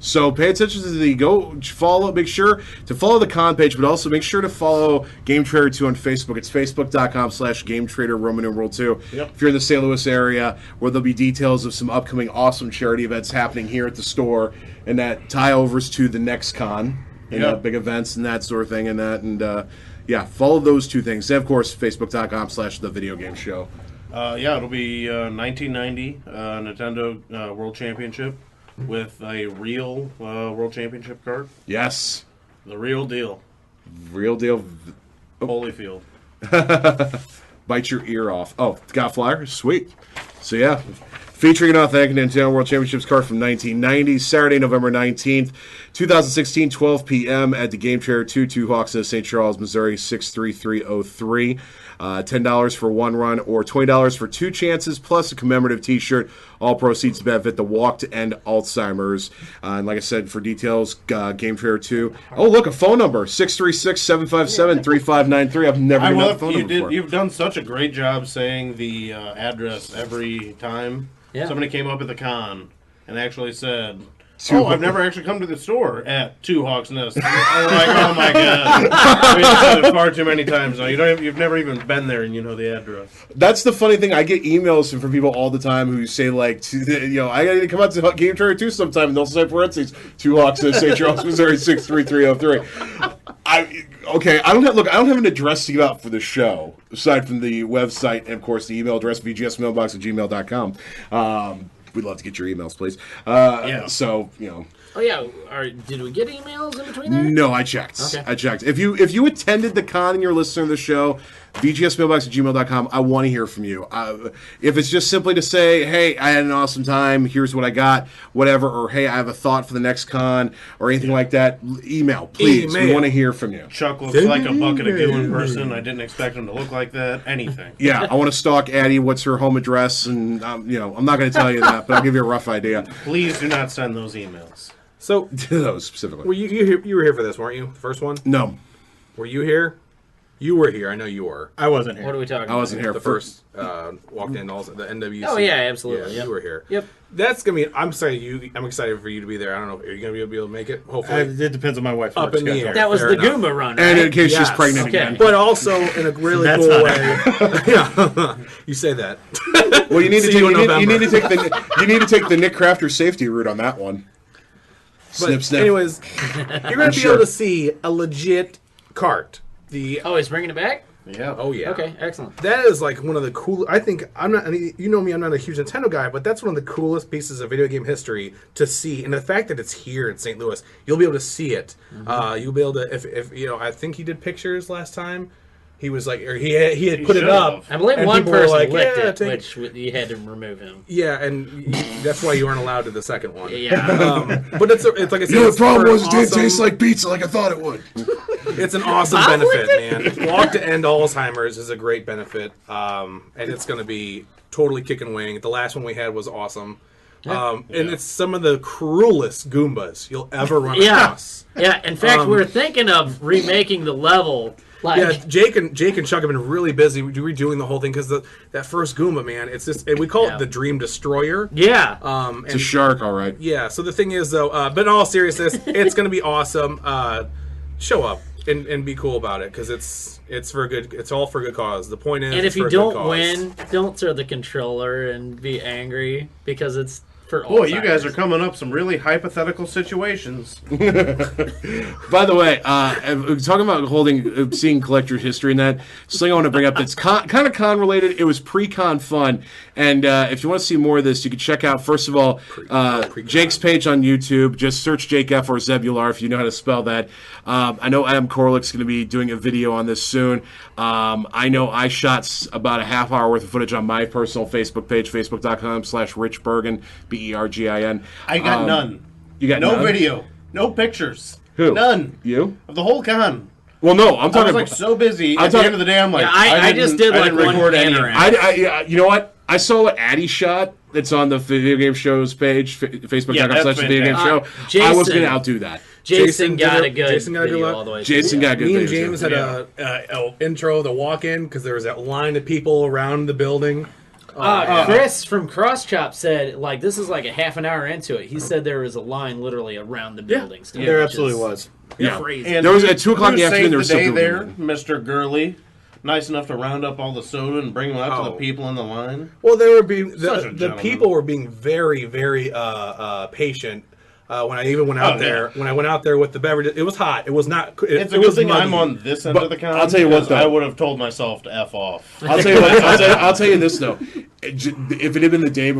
So pay attention to the follow. Make sure to follow the con page, but also make sure to follow Game Trader 2 on Facebook. It's facebook.com/Game Trader Roman numeral 2. Yep. If you're in the St. Louis area, where there'll be details of some upcoming awesome charity events happening here at the store, and that tie overs to the next con and Yep. big events and that sort of thing, and that yeah, follow those two things. And of course, facebook.com/The Video Game Show. Yeah, it'll be 1990 Nintendo World Championship with a real World Championship card. Yes, The real deal. real deal. Holyfield. Bite your ear off. Oh, got a flyer? Sweet. So yeah, featuring an authentic Nintendo World Championships card from 1990, Saturday, November 19th, 2016, 12 p.m. at the Game Trader 2 Hawks in St. Charles, Missouri, 63303. $10 for one run or $20 for two chances, plus a commemorative T-shirt. All proceeds benefit the Walk to End Alzheimer's. And like I said, for details, Game Trader 2. Oh, look, a phone number, 636-757-3593. I've never I given out the love phone number before. you've done such a great job saying the address every time. Yeah. Somebody came up at the con and actually said, I've never actually come to the store at 2 Hawks Nest. I'm like, oh my god. We've said it far too many times now. You've never even been there and you know the address. That's the funny thing. I get emails from people all the time who say, like, I got to come out to Game Trader 2 sometime, and they'll say parentheses, 2 Hawks in St. Charles, Missouri, 63303. I don't have an address to give out for the show, aside from the website and, of course, the email address, vgsmailbox@gmail.com. We'd love to get your emails, please. Yeah. So, Oh yeah, did we get emails in between there? No, I checked. Okay. I checked. If you attended the con and you're a listener to the show, vgsmailbox@gmail.com, I want to hear from you. If it's just simply to say, hey, I had an awesome time, here's what I got, whatever, or hey, I have a thought for the next con, or anything like that, email, please. We want to hear from you. Chuck looks like a bucket of goo in person. I didn't expect him to look like that. Anything. Yeah, I want to stalk Addie. What's her home address? And, I'm not going to tell you that, but I'll give you a rough idea. Please do not send those emails. So, Those specifically. were you were here for this, weren't you? The first one? No, Were you here? You were here. I know you were. I wasn't here. What are we talking about? I wasn't here. The first walked in, also the NWC. Oh yeah, absolutely. Yeah, Yep. you were here. Yep. That's gonna be. I'm excited for you to be there. I don't know. Are you gonna be able to make it? Hopefully. It depends on my wife's Up work in the schedule. air. That was Fair the enough. Goomba run, right? and in case she's Yes. pregnant Okay. again. But also in a really That's cool not way. Yeah, you say that. Well, you need to See take, you in you need November. to take the Nick Crafter safety route on that one. Snip, But snip. anyways, you're gonna be Sure. able to see a legit cart. Oh, he's bringing it back? Yeah. Oh yeah. Okay, excellent. That is like one of the cool. I think I'm not. I mean, you know me. I'm not a huge Nintendo guy, but that's one of the coolest pieces of video game history to see. And the fact that it's here in St. Louis, you'll be able to see it. You'll be able to. If I think he did pictures last time. He was like, or he had put it should up. have. I believe and one people were person like, licked yeah, it, take which you had to remove him. Yeah, and that's why you weren't allowed to the second one. Yeah. But it's like I said. The it's problem for was it didn't awesome- taste like pizza like I thought it would. It's an awesome Bob benefit, man. Walk to End Alzheimer's is a great benefit, and it's going to be totally kicking wing. The last one we had was awesome, and it's some of the cruelest Goombas you'll ever run Yeah. across. Yeah, in fact, we're thinking of remaking the level. Like, Yeah, Jake and Chuck have been really busy redoing the whole thing because that first Goomba, man, it's just we call Yeah. it the Dream Destroyer. yeah. It's a shark, all right. Yeah, so the thing is, though, but in all seriousness, it's going to be awesome. Show up and be cool about it because it's for good. It's all for good cause. The point is, And if it's for you a good don't cause. win, don't throw the controller and be angry because it's for Boy, you Alzheimer's. guys are coming up some really hypothetical situations. By the way, talking about seeing collector's history and that, something I want to bring up that's kind of con related. It was pre-con fun, and if you want to see more of this, you can check out first of all Jake's page on YouTube. Just search Jake F or Zebular if you know how to spell that. I know Adam Koralik's going to be doing a video on this soon. I know I shot about a half hour worth of footage on my personal Facebook page, facebook.com/Rich Bergin, Bergin. I got none. You got no none? video, no pictures. Who? None. You? Of the whole con. Well, no, I'm I talking. was so busy. I'm At the talking- end of the day, I'm like, Yeah, I just did I like didn't one record any. panorama. you know what? I saw what Addy shot. That's on the video game show's page, Yeah, facebook.com/the that's video game show. fantastic. I was Jason. going to outdo that. Jason did got a- a good Jason got a good video look. all the way. Jason got a good Me and video, James too. had a intro, the walk-in, because there was that line of people around the building. Chris from Crosschop said, like, this is like a half an hour into it. He said there was a line literally around the building. Still, There which absolutely is was. Yeah. crazy. And There was who- at 2 o'clock in the who afternoon, saved there was the still day people there, in Mr. Gurley. Nice enough to round up all the soda and bring them out to the Oh. people in the line. Well, they were being Such a the gentleman. people were being very, very patient. When I even went out there, when I went out there with the beverages, it was hot. It was not. It's It a good was thing muggy. I'm on this end But of the con. I'll tell you what, because though. I would have told myself to F off. I'll tell you what. I'll tell you this though. If it had been the day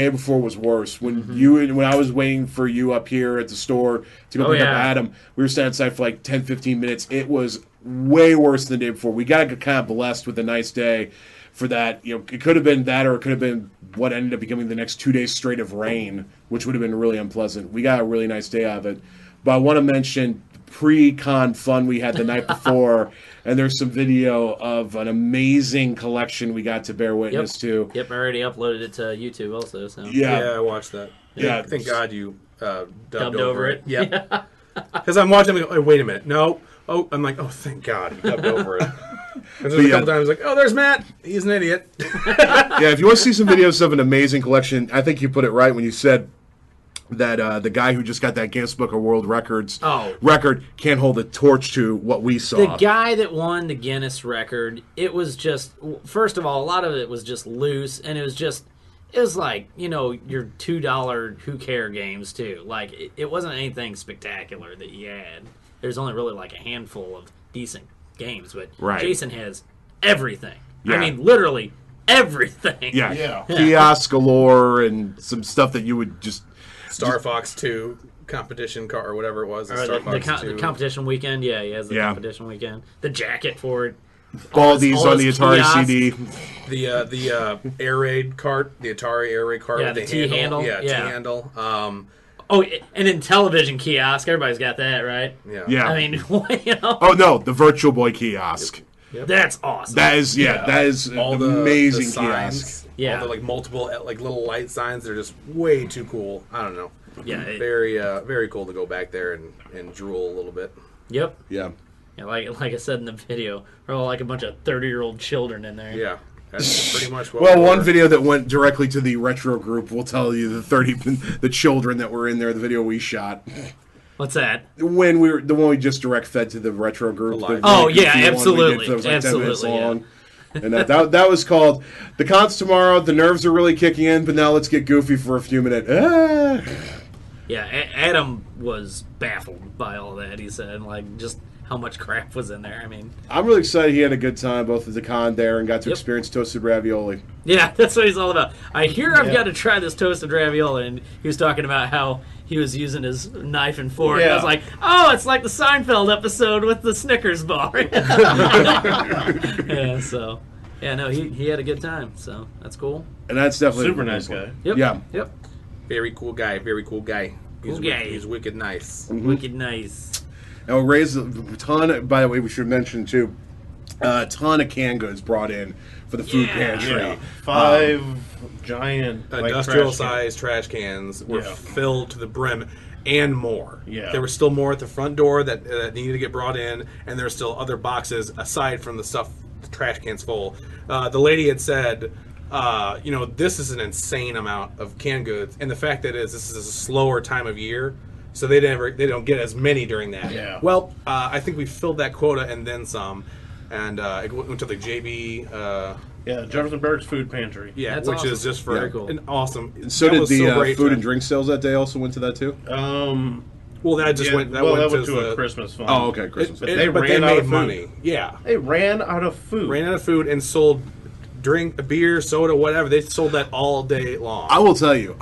before was worse. When when I was waiting for you up here at the store to go pick up yeah. Adam, we were standing outside for like 10, 15 minutes. It was way worse than the day before. We got kind of blessed with a nice day for that. You know, it could have been that, or it could have been what ended up becoming the next 2 days straight of rain, which would have been really unpleasant. We got a really nice day out of it. But I want to mention pre-con fun we had the night before, and there's some video of an amazing collection we got to bear witness to. Yep, I already uploaded it to YouTube also. So Yeah, I watched that. Yeah. Thank God you dubbed over it. Yeah. Because I'm watching, I'm like, oh, wait a minute. No. Oh, I'm like, oh, thank God you dubbed over it. And there's a couple times like, oh, there's Matt. He's an idiot. Yeah, if you want to see some videos of an amazing collection, I think you put it right when you said that the guy who just got that Guinness Book of World Records record can't hold a torch to what we saw. the guy that won the Guinness record, it was just, first of all, a lot of it was just loose, and it was like, you know, your $2 who care games too. Like it wasn't anything spectacular that you had. There's only really like a handful of decent games, but Right. Jason has everything. Yeah. I mean, literally everything. Yeah. Kiosks galore and some stuff that you would just... Star Fox 2 competition car or whatever it was. Or Star the Fox 2. competition weekend, yeah, he has the competition weekend. The jacket for it. Baldies all on the his Atari kiosks. CD. The air raid cart, the Atari air raid cart Yeah, with the the handle. T-handle. Yeah, Yeah. T-handle. Oh, and in television kiosk, everybody's got that, right? Yeah. Yeah. I mean, you know, Oh, no, the Virtual Boy kiosk. that's awesome. That is, that is All an the amazing signs, kiosk. Yeah. all the like multiple like little light signs. They're just way too cool. I don't know. Yeah, very cool to go back there and drool a little bit. Yep. Yeah. Yeah, like I said in the video, we're all like a bunch of 30-year-old children in there. Yeah, that's pretty much what. Well, we one were. video that went directly to the retro group will tell you the children that were in there. The video we shot What's that? when the one we just direct fed to the retro group. live. The Oh, really yeah, goofy one we did absolutely. that was like 10 minutes Absolutely, yeah. long. And that was called The Con's Tomorrow. The nerves are really kicking in, but now let's get goofy for a few minutes. Yeah, Adam was baffled by all that. He said, like, just how much crap was in there. I mean, I'm really excited he had a good time both at the con there and got to Yep. experience toasted ravioli. yeah, that's what he's all about. I hear I've got to try this toasted ravioli, and he was talking about how he was using his knife and fork. Yeah. I was like, oh, it's like the Seinfeld episode with the Snickers bar. Yeah, so, yeah, no, he had a good time, so that's cool. And that's definitely Super nice guy. Yep. Yeah. Yep. Very cool guy. Very cool guy. Cool guy. He's wicked nice. Wicked nice. And we'll raise a ton. By the way, we should mention too, a ton of canned goods brought in for the food pantry. Yeah. 5 giant like, Industrial trash cans. size trash cans were Yeah. filled to the brim and more. Yeah. There was still more at the front door that needed to get brought in, and there were still other boxes aside from the stuff, the trash cans full. The lady had said, this is an insane amount of canned goods, and the fact that this is a slower time of year, so they don't get as many during that. Yeah. Well, I think we filled that quota and then some. and it went to the JB. Yeah, Jefferson Barracks Food Pantry. Yeah, That's which awesome. is just for Very cool. an awesome. And so that did was the great food to- and drink sales that day also went to that too? Well, that just went. That went to a Christmas fund. Oh, okay, Christmas. But It- they but ran they out made of food. money. Yeah, They ran out of food. ran out of food and sold beer, soda, whatever. They sold that all day long. I will tell you,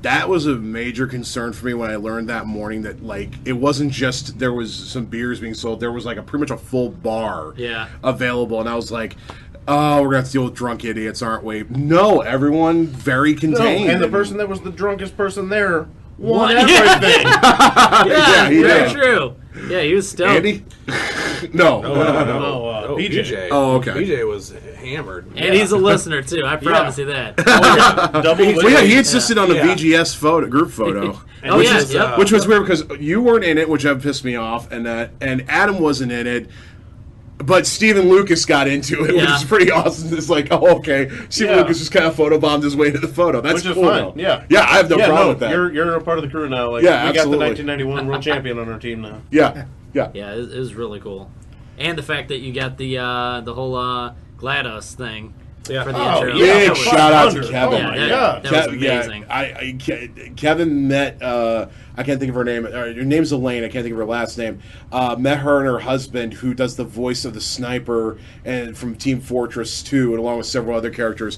that was a major concern for me when I learned that morning that like it wasn't just there was some beers being sold. There was like pretty much a full bar available, and I was like, oh, we're gonna have to deal with drunk idiots, aren't we? No, everyone very No, contained. and the person that was the drunkest person there Won. won everything. Yeah, he very did. true. Yeah, he was stoked. Andy? No. No, BJ. Oh, okay. BJ was hammered. And he's a listener, too. I promise you that. Double Well, yeah, he win. insisted on the Yeah. VGS group photo. Oh, which yeah, is, yep. which was weird because you weren't in it, which pissed me off, and Adam wasn't in it. But Stephen Lucas got into it, which Yeah. is pretty awesome. It's like, oh, okay. Stephen Yeah. Lucas just kind of photobombed his way to the photo. That's Which is cool, fine. though. Yeah. Yeah, I have no problem with that. You're a part of the crew now. Like, Yeah, we absolutely. got the 1991 world champion on our team now. Yeah, yeah. Yeah, it was really cool. And the fact that you got the whole GLaDOS thing Yeah. for the Oh, intro. yeah. That Big was- shout out to 100. Kevin. Oh, my Yeah, God. that was amazing. Kevin met, I can't think of her name. Her name's Elaine. I can't think of her last name. Met her and her husband, who does the voice of the sniper and from Team Fortress 2, and along with several other characters.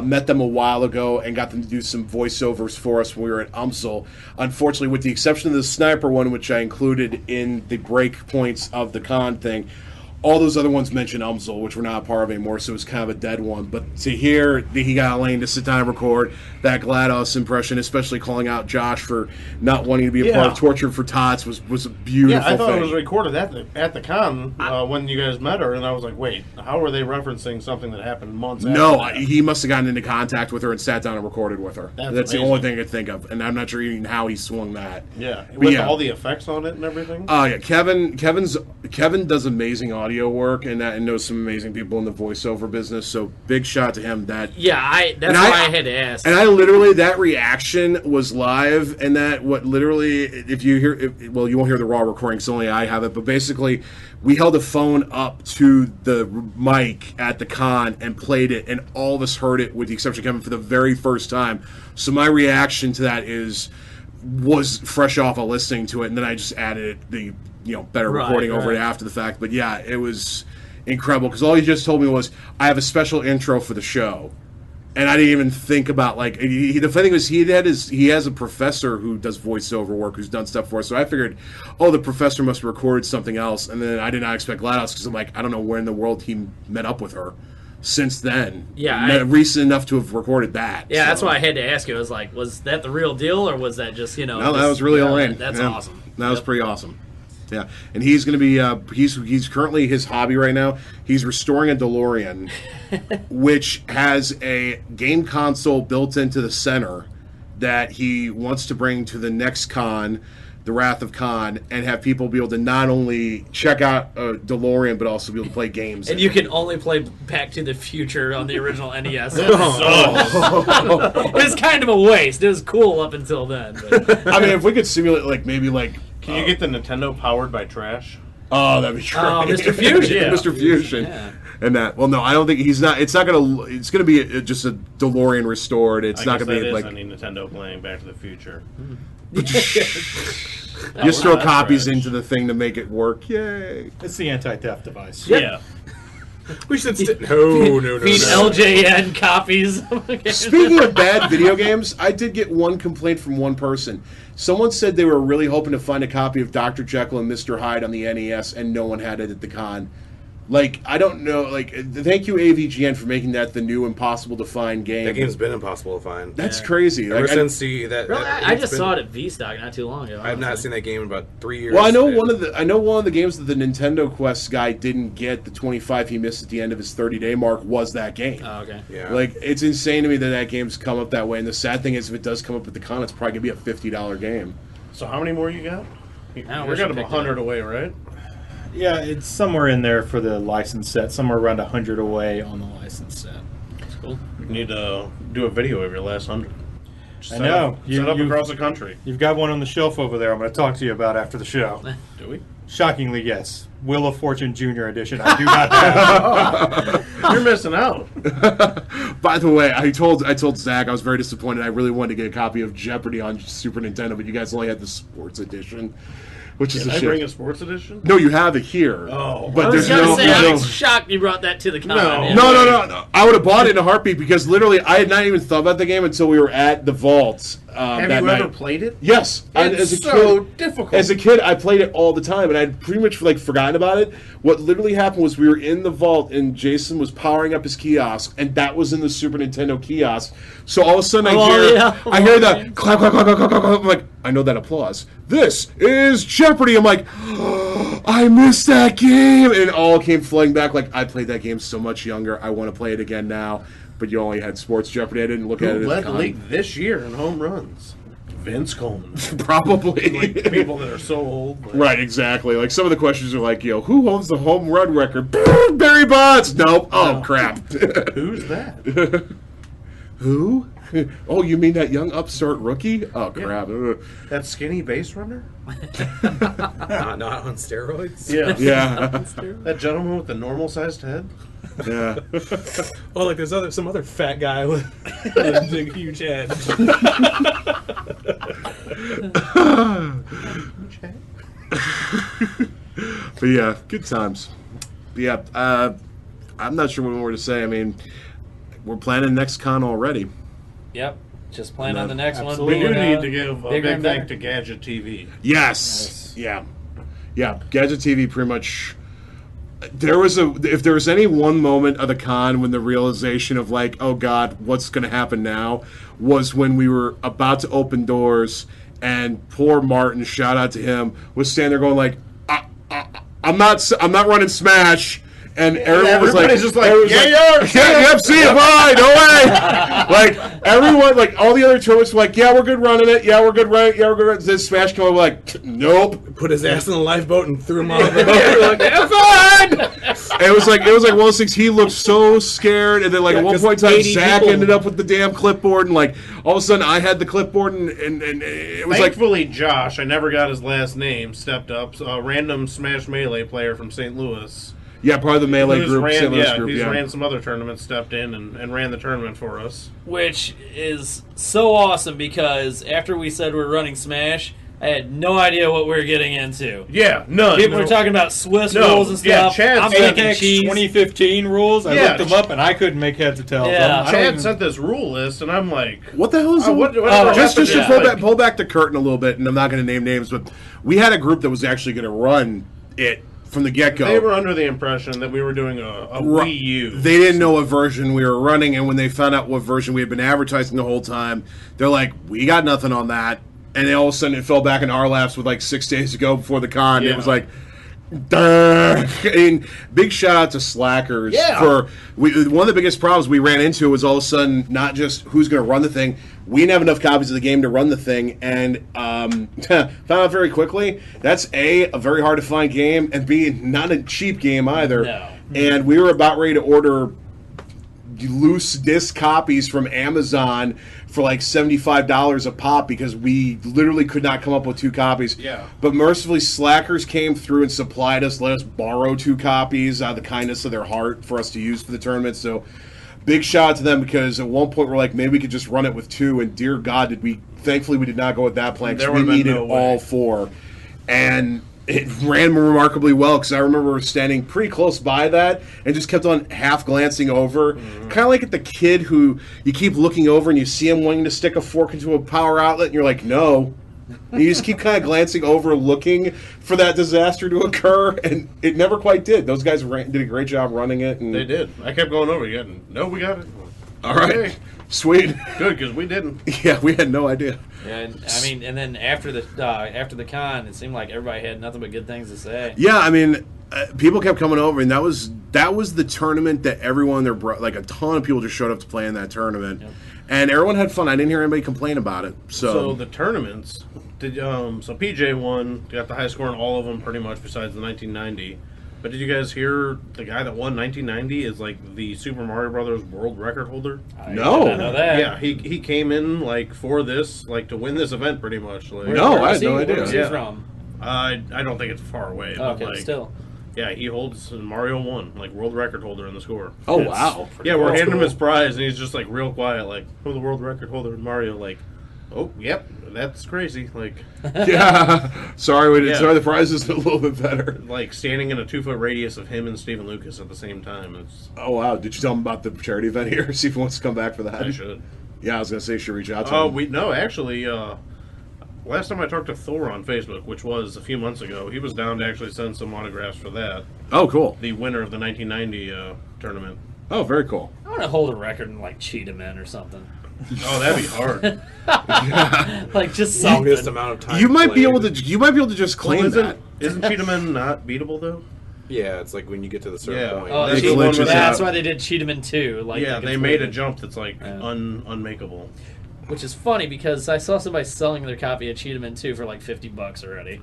Met them a while ago and got them to do some voiceovers for us when we were at UMSL. Unfortunately, with the exception of the sniper one, which I included in the break points of the con thing, all those other ones mention UMSL, which we're not a part of anymore, so it was kind of a dead one. But to hear that he got Elaine to sit down and record that GLaDOS impression, especially calling out Josh for not wanting to be a part of Torture for Tots, was a beautiful Yeah, I thought thing. it was recorded at the con when you guys met her, and I was like, wait, how are they referencing something that happened months after No, that? he must have gotten into contact with her and sat down and recorded with her. That's the amazing. only thing I could think of, and I'm not sure even how he swung that. Yeah, But with yeah. all the effects on it and everything. Oh yeah, Kevin does amazing audio work and knows some amazing people in the voiceover business. So big shout out to him. That's why I had to ask. And I literally, that reaction was live, and that if you hear, you won't hear the raw recording, so only I have it. But basically, we held a phone up to the mic at the con and played it, and all of us heard it, with the exception of Kevin, for the very first time. So my reaction to that was fresh off of listening to it, and then I just added the better recording over it after the fact. But yeah, it was incredible because all he just told me was, I have a special intro for the show. And I didn't even think about, like, the funny thing was he has a professor who does voiceover work, who's done stuff for us. So I figured, oh, the professor must have recorded something else. And then I did not expect GLaDOS because I'm like, I don't know where in the world he met up with her since then. Yeah, recent enough to have recorded that. Yeah, so. That's why I had to ask you. I was like, was that the real deal, or was that just No, that was really Elaine. That's Yeah. awesome. That was pretty awesome. Yeah, and he's going to be he's currently, his hobby right now, he's restoring a DeLorean, which has a game console built into the center that he wants to bring to the next con, the Wrath of Khan, and have people be able to not only check out a DeLorean but also be able to play games. And you can only play Back to the Future on the original NES. It was kind of a waste. It was cool up until then. But. I mean, if we could simulate maybe Can you get the Nintendo powered by trash? Oh, that'd be great. Oh, Mr. Fusion. Yeah. Mr. Fusion. Yeah. And that. Well, no, I don't think it's not going to be just a DeLorean restored. It's not going to be like any Nintendo playing Back to the Future. just throw copies into the thing to make it work. Yay. It's the anti-theft device. Yeah. We should no. Feed LJN copies. Speaking of bad video games, I did get one complaint from one person. Someone said they were really hoping to find a copy of Dr. Jekyll and Mr. Hyde on the NES, and no one had it at the con. Like, I don't know. Like, thank you, AVGN, for making that the new impossible to find game. That game's been impossible to find. That's crazy. Ever Like, since that. Really? that I it's just been- saw it at V-Stock not too long ago. I have not seen that game in about 3 years. well, I know and- one of the games that the Nintendo Quest guy didn't get, the 25 he missed at the end of his 30-day mark, was that game. Oh, okay. Yeah. Like, it's insane to me that game's come up that way. And the sad thing is, if it does come up at the con, it's probably gonna be a $50 game. So how many more you got? I You're wish got I about picked it 100 up. away, right? Yeah, it's somewhere in there for the license set. Somewhere around 100 away on the license set. That's cool. You need to do a video of your last 100. I know. Set up across the country. You've got one on the shelf over there I'm going to talk to you about after the show. Do we? Shockingly, yes. Wheel of Fortune Junior Edition. I do not have. You're missing out. By the way, I told Zach I was very disappointed. I really wanted to get a copy of Jeopardy on Super Nintendo, but you guys only had the sports edition, which is a Did I shame. bring a sports edition? No, you have it here. Oh, but I was there's gonna say, no. I'm shocked you brought that to the con. No. No. I would have bought it in a heartbeat because literally I had not even thought about the game until we were at the vault. Have that you night. ever played it? Yes. It's so difficult. As a kid, I played it all the time, and I'd pretty much forgotten about it. What literally happened was we were in the vault, and Jason was powering up his kiosk, and that was in the Super Nintendo kiosk. So all of a sudden, I hear the clap, clap, clap, clap, clap, clap. I'm like, I know that applause. This is Jeopardy. I'm like, oh, I missed that game, and it all came flooding back. Like, I played that game so much younger. I want to play it again now. But you only had Sports Jeopardy. I didn't look at it. Who led the league this year in home runs? Vince Coleman. Probably. Like people that are so old. Right, exactly. Like some of the questions are like, who owns the home run record? Barry Bonds. Nope. Oh, crap. Who's that? Who? Oh, you mean that young upstart rookie? Oh, crap. That skinny base runner? Not on steroids. Yeah. Yeah. That gentleman with the normal sized head? Yeah. Oh, like there's some other fat guy with a big, huge head. But yeah, good times. But yeah, I'm not sure what more to say. I mean, we're planning next con already. Yep. Just plan on the next one. We do being, need to give a bigger big and thank better. to Gadget TV. Yes. Yeah. Yeah. Gadget TV pretty much. If there was any one moment of the con when the realization of like, oh God, what's going to happen now, was when we were about to open doors and poor Martin, shout out to him, was standing there going like, I'm not running Smash. And everyone was like, just like, yep, see you, bye, no way. Like, everyone, like, all the other tournaments were like, yeah, we're good running it, yeah, we're good running it, yeah, we're good running it. Then Smash came over like, nope. Put his ass in the lifeboat and threw him off. Like, have fun! And it was like one of those things, he looked so scared, and then like at one point in time, Zach ended up with the damn clipboard, and like, all of a sudden I had the clipboard, and it was Thankfully, Josh, I never got his last name, stepped up, a random Smash Melee player from St. Louis. Yeah, part of the Melee group, ran, group, he's ran some other tournaments, stepped in and ran the tournament for us. Which is so awesome because after we said we're running Smash, I had no idea what we were getting into. Yeah, none. People were talking about Swiss rules and stuff. Chad I'm sent thinking cheese. 2015 rules. I looked them up and I couldn't make heads or tails. Yeah. Chad sent this rule list and I'm like, what the hell is it? Just to pull back the curtain a little bit, and I'm not going to name names, but we had a group that was actually going to run it from the get-go. They were under the impression that we were doing a Wii U. They didn't know what version we were running, and when they found out what version we had been advertising the whole time, they're like, we got nothing on that. And then all of a sudden it fell back in our laps with like 6 days to go before the con. Yeah. It was like, duh. And big shout out to Slackers. Yeah. One of the biggest problems we ran into was all of a sudden not just who's going to run the thing. We didn't have enough copies of the game to run the thing, and found out very quickly that's A, very hard to find game, and B, not a cheap game either. No. And we were about ready to order loose disc copies from Amazon for like $75 a pop because we literally could not come up with 2 copies. Yeah. But mercifully, Slackers came through and supplied us, let us borrow 2 copies out of the kindness of their heart for us to use for the tournament. So big shout out to them because at one point we're like, maybe we could just run it with 2, and dear God, thankfully we did not go with that plan because we needed all 4. And it ran remarkably well because I remember standing pretty close by that and just kept on half glancing over. Kind of like at the kid who you keep looking over and you see him wanting to stick a fork into a power outlet and you're like, no. And you just keep kind of glancing over looking for that disaster to occur, and it never quite did. Those guys did a great job running it. And They did. I kept going over. We got it. all right. Okay. Sweet. Good, because we didn't. Yeah, we had no idea. Yeah, and then after the con, it seemed like everybody had nothing but good things to say. Yeah, I mean, people kept coming over, and that was the tournament that everyone, like a ton of people just showed up to play in that tournament, and everyone had fun. I didn't hear anybody complain about it. So the tournaments, so PJ won, got the high score in all of them pretty much besides the 1990. But did you guys hear the guy that won 1990 is like the Super Mario Brothers world record holder? No. I did not know that. Yeah, he came in like for this, like to win this event pretty much. Like, No, I had no Where idea. was he Yeah. from? I don't think it's far away. Oh, but okay, still. Yeah, he holds Mario 1, like world record holder in the score. Oh, wow. Yeah, we're handing him his prize, and he's just like real quiet, like, oh, the world record holder in Mario, like, oh, yep, that's crazy. Like, Yeah. Sorry, Yeah. sorry, the prize is a little bit better. like standing in a 2-foot radius of him and Stephen Lucas at the same time. It's Oh, wow. Did you tell him about the charity event here? See if he wants to come back for that. I should. Yeah, I was going to say you should reach out to Oh, him. no, actually, last time I talked to Thor on Facebook, which was a few months ago, he was down to actually send some autographs for that. Oh, cool. The winner of the 1990 tournament. Oh, very cool. I want to hold a record and like cheat him in or something. Oh, that'd be hard. Like just Longest something. amount of time. You might be played. able to. You might be able to just claim that. Isn't Cheetahman not beatable though? Yeah, it's like when you get to the certain Yeah. point. Oh, It cheat- glitches that's out. why they did cheat him in 2. Like Yeah, you can they made a flip jump that's like Yeah. unmakeable. it. Which is funny because I saw somebody selling their copy of Cheetahman 2 for like $50 already.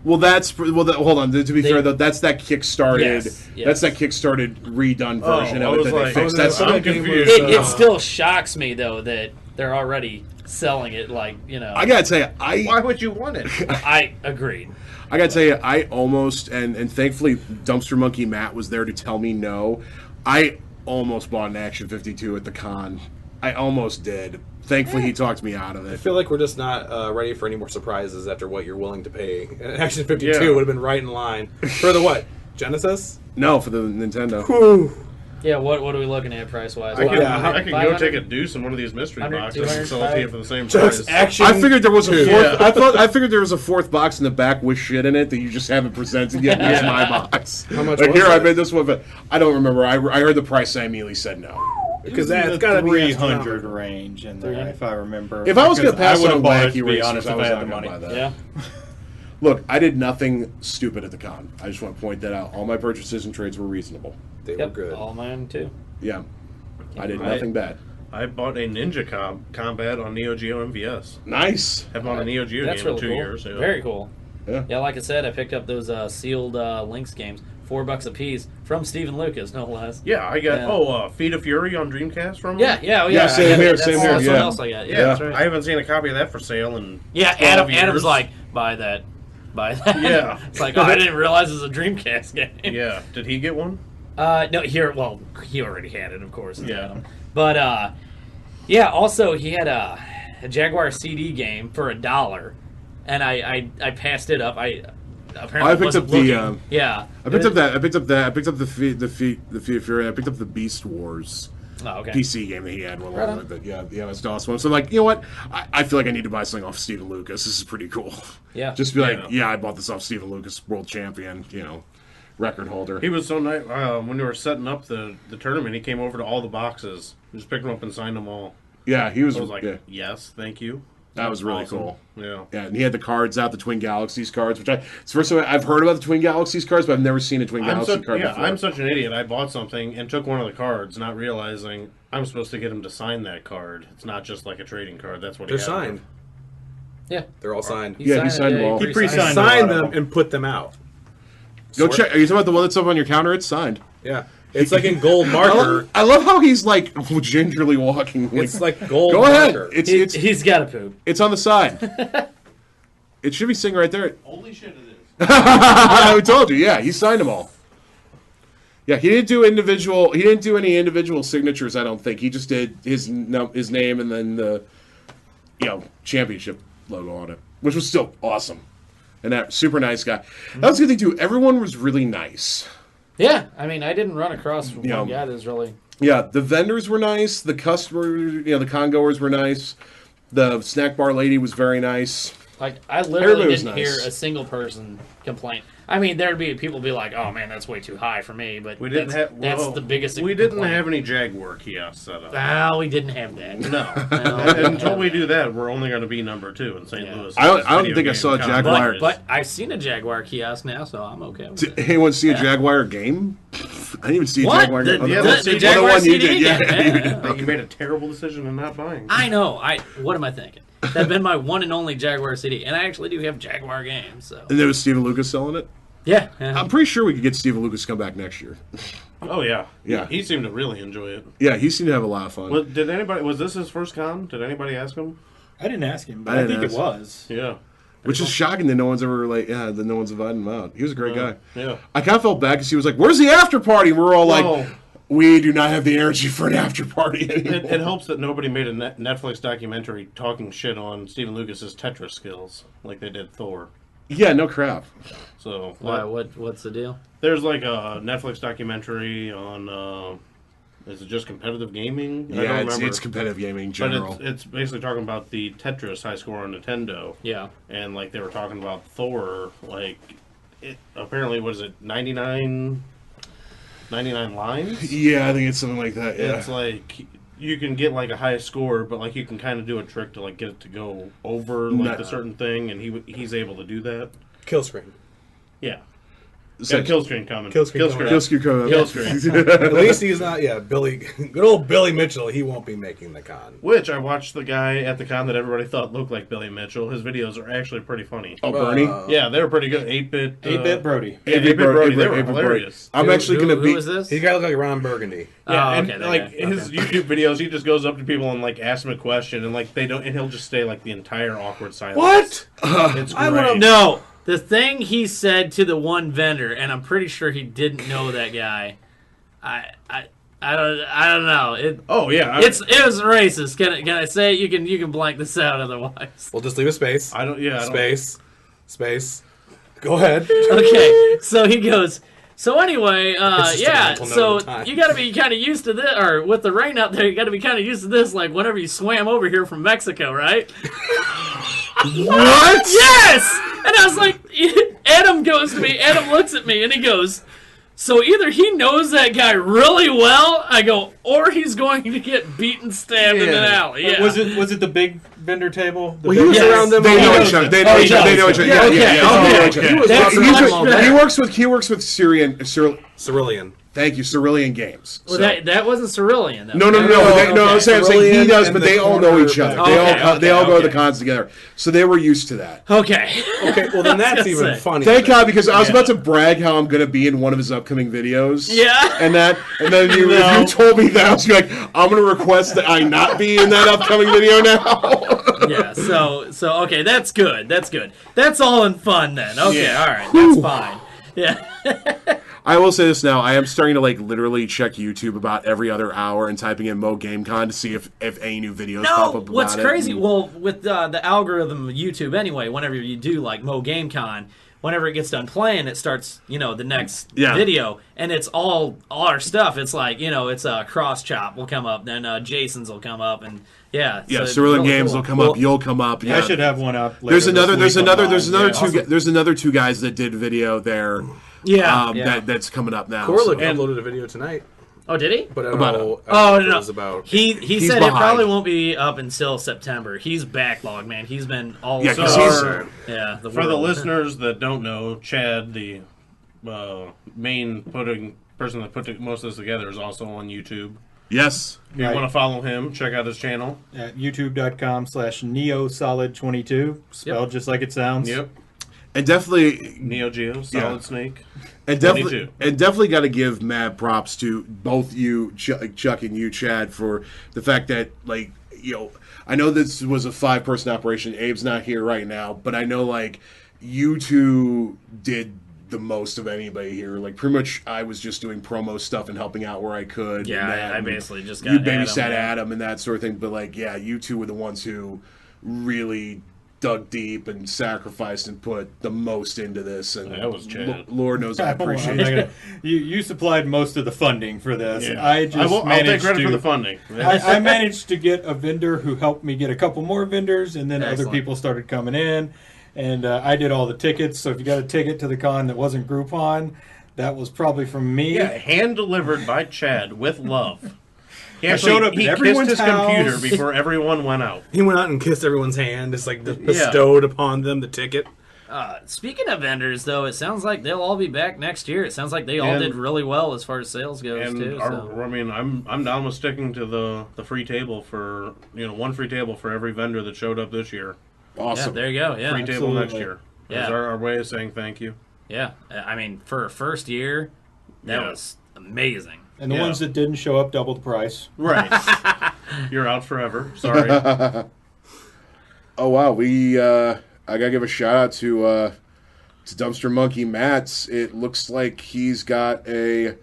Well, hold on. To be They- fair, though, that's that kickstarted. Yes, yes. That's that kickstarted redone Oh, version I of it was that like- they fixed. I was That's I'm confused. It still shocks me though that they're already selling it. Like I gotta tell you, Why would you want it? I agreed. I gotta tell you, I almost and thankfully Dumpster Monkey Matt was there to tell me no. I almost bought an Action 52 at the con. I almost did. Thankfully, he talked me out of I it. feel like we're just not ready for any more surprises after what you're willing to pay. And Action 52 Yeah. would have been right in line. For the what? Genesis? No, for the Nintendo. Yeah, what are we looking at price wise? I could, Yeah, I could go take a deuce in one of these mystery 100, boxes and sell it to you for the same Just price. Action. I figured there was a Two. fourth. I figured there was a fourth box in the back with shit in it that you just haven't presented yet. Here's my box. How much Like was here, I it? made this one, but I don't remember. I heard the price. I immediately said no. Because in that's the got to be 300 astronomical. range in there, if I remember. If I was going to Because pass I would on have bought it, wacky to be racers, honest, I if was I had not the going to money. buy that. Yeah. Look, I did nothing stupid at the con. I just want to point that out. All my purchases and trades were reasonable. They were Yep. good. All mine too. Yeah, I did Right. nothing bad. I bought a Ninja Combat on Neo Geo MVS. Nice. Haven't bought a Neo Geo That's game in really 2 cool. years. Yeah. Very cool. Yeah. Yeah, like I said, I picked up those sealed Lynx games, $4 a piece from Stephen Lucas, no less. Yeah, I got Yeah. Feet of Fury on Dreamcast from him. Yeah. Yeah, same here, That's same here, That's yeah. what else I got. Yeah, Yeah, that's right. I haven't seen a copy of that for sale in Yeah, 12 Adam's years. like, buy that. Buy that. Yeah. It's like, oh, I didn't realize it was a Dreamcast game. Yeah, did he get one? No, he already had it, of course. Yeah. Adam. But, yeah, also, he had a Jaguar CD game for $1, and I passed it up. I apparently picked wasn't up the, looking. Yeah. I picked up the Feet of Fury. I picked up the Beast Wars Oh, okay. PC game that he had one Right along on. with it. Yeah, it was an awesome one. So like, you know what? I feel like I need to buy something off Stephen Lucas. This is pretty cool. Yeah. Just be like, Yeah. yeah, I bought this off Stephen Lucas, world champion, record holder. He was so nice. When we were setting up the tournament, he came over to all the boxes. He just picked them up and signed them all. Yeah, he was. I was like, yeah, yes, thank you. that was really Awesome. cool. Yeah. Yeah, and he had the cards out, the Twin Galaxies cards, which it's the first time I've heard about the Twin Galaxies cards, but I've never seen a Twin Galaxy card before. I'm such an idiot. I bought something and took one of the cards, not realizing I'm supposed to get him to sign that card. It's not just like a trading card. That's what They're he had. signed. Yeah. They're all signed. Yeah, he signed them all. He pre-signed Sign a lot of them and put them out. Go check. Are you talking about the one that's up on your counter? It's signed. Yeah. It's like in gold marker. I love how he's like gingerly walking. It's like gold Go ahead. marker. He's got to poop. It's on the side. It should be sitting right there. Holy shit, it is. I told you. Yeah, he signed them all. Yeah, he didn't do individual. He didn't do any individual signatures. I don't think he just did his name and then the championship logo on it, which was still awesome. And that super nice guy. That was a good thing too. Everyone was really nice. Yeah, I mean, I didn't run across one Yeah. guy that was really... Yeah, the vendors were nice. The customers, the con-goers were nice. The snack bar lady was very nice. Like, I Everybody literally was didn't nice. hear a single person complain. I mean, there'd be people be like, "Oh man, that's way too high for me." But We didn't that's, have. that's well, the biggest. We didn't complaint. have any Jaguar kiosks set up. Ah, we didn't have that. No. No. And until we do that, we're only going to be number 2 in St. Yeah. Louis. I don't Video think I game saw a conference. Jaguar. But I've seen a Jaguar kiosk now, so I'm okay with Did it. anyone see a Jaguar game? I didn't even see a What? Jaguar The- game. yeah, Oh, the the Jaguar one you CD did, yeah. game, yeah. That you made a terrible decision in not buying. I know. What am I thinking? That's been my one and only Jaguar CD, and I actually do have Jaguar games. So And there was Stephen Lucas selling it. yeah, I'm pretty sure we could get Stephen Lucas to come back next year. Oh yeah, Yeah. He seemed to really enjoy it. Yeah, he seemed to have a lot of fun. Well, did anybody? Was this his first con? Did anybody ask him? I didn't ask him, but I I, didn't think ask. it was. Yeah. Which is shocking that no one's ever that no one's invited him out. He was a great guy. Yeah. I kind of felt bad because he was like, "Where's the after party?" And we're all like, "We do not have the energy for an after party anymore." It helps that nobody made a Netflix documentary talking shit on Stephen Lucas's Tetris skills like they did Thor. Yeah, no crap. So Why? What's the deal? there's like a Netflix documentary on. Is it just competitive gaming? I Yeah, don't remember. it's competitive gaming in But general. it's basically talking about the Tetris high score on Nintendo. Yeah. And like they were talking about Thor, like it apparently what is it, 99 lines? Yeah, I think it's something like that. Yeah. It's like you can get like a high score, but like you can kind of do a trick to like get it to go over like a certain thing, and he's able to do that. Kill screen. Yeah. So- Kill screen coming. Kill screen coming. Kill screen coming up. Kill screen. At least he's not. Yeah, good old Billy Mitchell. He won't be making the con. Which I watched the guy at the con that everybody thought looked like Billy Mitchell. His videos are actually pretty funny. Oh, Bernie? Yeah, they were pretty good. 8-bit. 8-bit Brody. Yeah, 8-bit Brody. They were 8-bit Brody. hilarious. I'm actually going to Who be... was this? He's got to look like Ron Burgundy. Yeah, Oh, and okay, like okay. his YouTube videos, he just goes up to people and like asks them a question, and like they don't, and he'll just stay like the entire awkward silence. What? It's I great. wanna- No, the thing he said to the one vendor, and I'm pretty sure he didn't know that guy. I don't know. Oh yeah, It was racist. Can I say it? You can blank this out otherwise. We'll just leave a space. I don't. Yeah, I don't, Space. Go ahead. Okay, so he goes. So anyway, just a yeah. mental note So of the time. you got to be kind of used to this, or with the rain out there, you got to be kind of used to this. Like whenever you swam over here from Mexico, right? What? Yes. And I was like, Adam goes to me. Adam looks at me and he goes. So either he knows that guy really well, I go, or he's going to get beaten, stabbed in an alley. Yeah. Was it the big vendor table? The Well, he big- was Yes. around them. They know all each other. They Oh, know he each other. They know knows. each other. Yeah, Yeah, okay, yeah, yeah. okay. They know each other. He was That's walking normal, around. man. He works with Cerulean. Thank you, Cerulean Games. Well, So- that wasn't Cerulean, though. No. I'm saying he Cerulean does, and but the they all know corner each other. back. They all go to the Okay. cons together, so they were used to that. Okay. Okay, well then that's I was even gonna say. funny. Thank God, because I was about to brag how I'm going to be in one of his upcoming videos. Yeah. And then if you told me that, I was like, I'm going to request that I not be in that upcoming video now. Yeah. So okay, that's good. That's all in fun then. Okay. Yeah. All right. That's fine. Yeah. I will say this now. I am starting to literally check YouTube about every other hour and typing in Mo GameCon to see if any new videos pop up about what's it. crazy? Well, with the algorithm of YouTube anyway, whenever you do like Mo GameCon, whenever it gets done playing, it starts the next video, and it's all our stuff. It's like it's Cross Chop will come up, then Jason's will come up, and yeah, Yeah, so it's Cerulean really Games cool. will come up. You'll come up. Yeah. I should have one up. There's later another. this There's week another. online. There's another two guys that did video there. Yeah. That's coming up now. Koralik so. uploaded a video tonight, Oh, did he? but I don't About know. Oh, I don't know no. what it was about. He He's said behind. it probably won't be up until September. He's backlogged, man. He's been all Yeah, 'cause over. he's- Yeah, For the world. listeners that don't know, Chad, the main person that put most of this together, is also on YouTube. Yes. If you Right. want to follow him, check out his channel. At youtube.com/neosolid22, spelled just like it sounds. Yep. And definitely, Neo Geo, Solid Snake. and 22. definitely got to give mad props to both you, Chuck, and you, Chad, for the fact that I know this was a 5-person operation. Abe's not here right now, but I know you two did the most of anybody here. Pretty much, I was just doing promo stuff and helping out where I could. Yeah, and I that, basically just got you babysat Adam, yeah. Adam and that sort of thing. But you two were the ones who really dug deep and sacrificed and put the most into this. And That was Chad. Lord knows I appreciate I'm not it. gonna- you supplied most of the funding for this. Yeah. I just I'll take managed credit to, for the funding. I managed to get a vendor who helped me get a couple more vendors, and then Excellent. other people started coming in, and I did all the tickets. So if you got a ticket to the con that wasn't Groupon, that was probably from me. Yeah, hand delivered by Chad with love. He I showed up He at kissed everyone's his house. computer before everyone went out. He went out and kissed everyone's hand, just bestowed upon them the ticket. Speaking of vendors, though, it sounds like they'll all be back next year. It sounds like they all And- did really well as far as sales goes And too. So. I'm down with sticking to the free table for one free table for every vendor that showed up this year. Yeah, Awesome. there you go. Yeah, Free table next Absolutely. year. Yeah. Is our way of saying thank you. yeah. I mean, for a first year, that Yeah. was amazing. And the Yeah. ones that didn't show up double the price. Right. You're out forever. Sorry. Oh wow, I gotta give a shout out to Dumpster Monkey Matt's. It looks like he's got a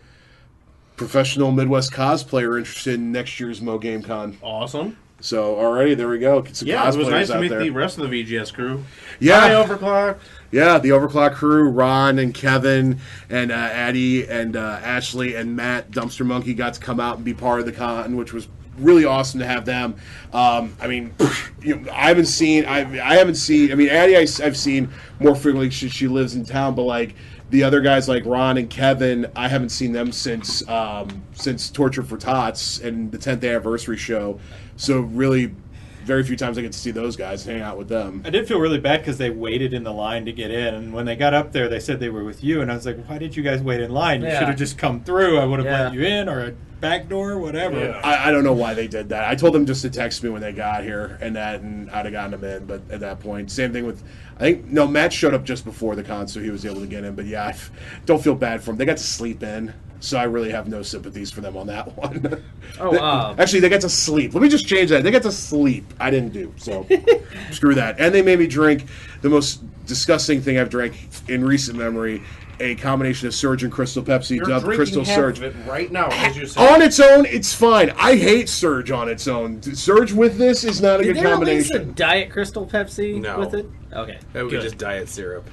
professional Midwest cosplayer interested in next year's Mo Game Con. Awesome. So already there we go. Some Yeah, it was cosplayers nice to out meet there. the rest of the VGS crew. Yeah. Hi, Overclock. Yeah, the Overclock crew, Ron and Kevin and Addie and Ashley and Matt, Dumpster Monkey, got to come out and be part of the con, which was really awesome to have them. I mean, I haven't seen. I mean, Addie, I've seen more frequently. She lives in town, but like the other guys, like Ron and Kevin, I haven't seen them since Torture for Tots and the 10th anniversary show. So really, very few times I get to see those guys and hang out with them. I did feel really bad because they waited in the line to get in, and when they got up there, they said they were with you, and I was like, why did you guys wait in line? You should have just come through. I would have let you in, or a back door, whatever. Yeah. I don't know why they did that. I told them just to text me when they got here, and I'd have gotten them in. But at that point, same thing with, Matt showed up just before the con, so he was able to get in. But yeah, I don't feel bad for them. They got to sleep in, so I really have no sympathies for them on that one. Actually, they got to sleep. Let me just change that. They got to sleep. I didn't do, so screw that. And they made me drink the most disgusting thing I've drank in recent memory, a combination of Surge and Crystal Pepsi, You're dubbed drinking Crystal half Surge. of it right now, as you said. On its own, it's fine. I hate Surge on its own. Surge with this is not a Did good they release a combination. Diet Crystal Pepsi No. with it? Okay. That would be good. just diet syrup.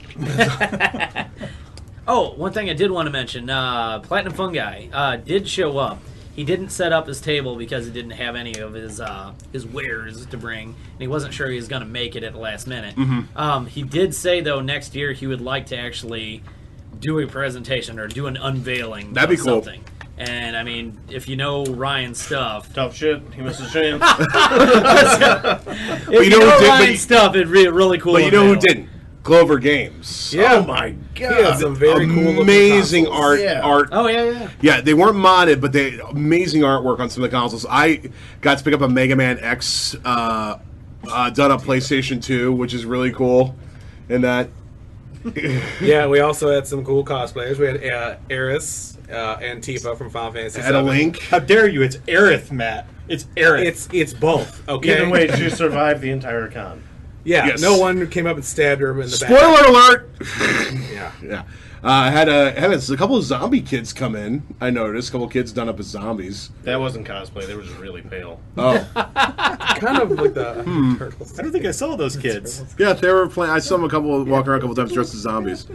Oh, one thing I did want to mention, Platinum Fungi did show up. He didn't set up his table because he didn't have any of his wares to bring, and he wasn't sure he was going to make it at the last minute. He did say, though, next year he would like to actually do a presentation or do an unveiling That'd be of cool. something. And, I mean, if you know Ryan's stuff, Tough shit. He missed his chance. if you know know who did- Ryan's stuff, it'd be really cool. But you know who unveil. didn't? Clover Games. Yeah. Oh my He had god. some very cool looking Amazing consoles. art. Oh, yeah. Yeah, they weren't modded, but they amazing artwork on some of the consoles. I got to pick up a Mega Man X done on PlayStation 2, which is really cool. And that, Yeah, we also had some cool cosplayers. We had Eris and Tifa from Final Fantasy had a VII. link. How dare you? It's Aerith, Matt. It's Aerith. It's both. Okay. Either way, she survived the entire con. Yeah. Yes. No one came up and stabbed her in the back. Spoiler alert! Yeah. Yeah. I had a couple of zombie kids come in. I noticed a couple of kids done up as zombies. That wasn't cosplay. They were just really pale. Oh, Kind of like the turtles. I don't think I saw those kids. yeah, they were playing. I saw them walking around a couple times dressed as zombies.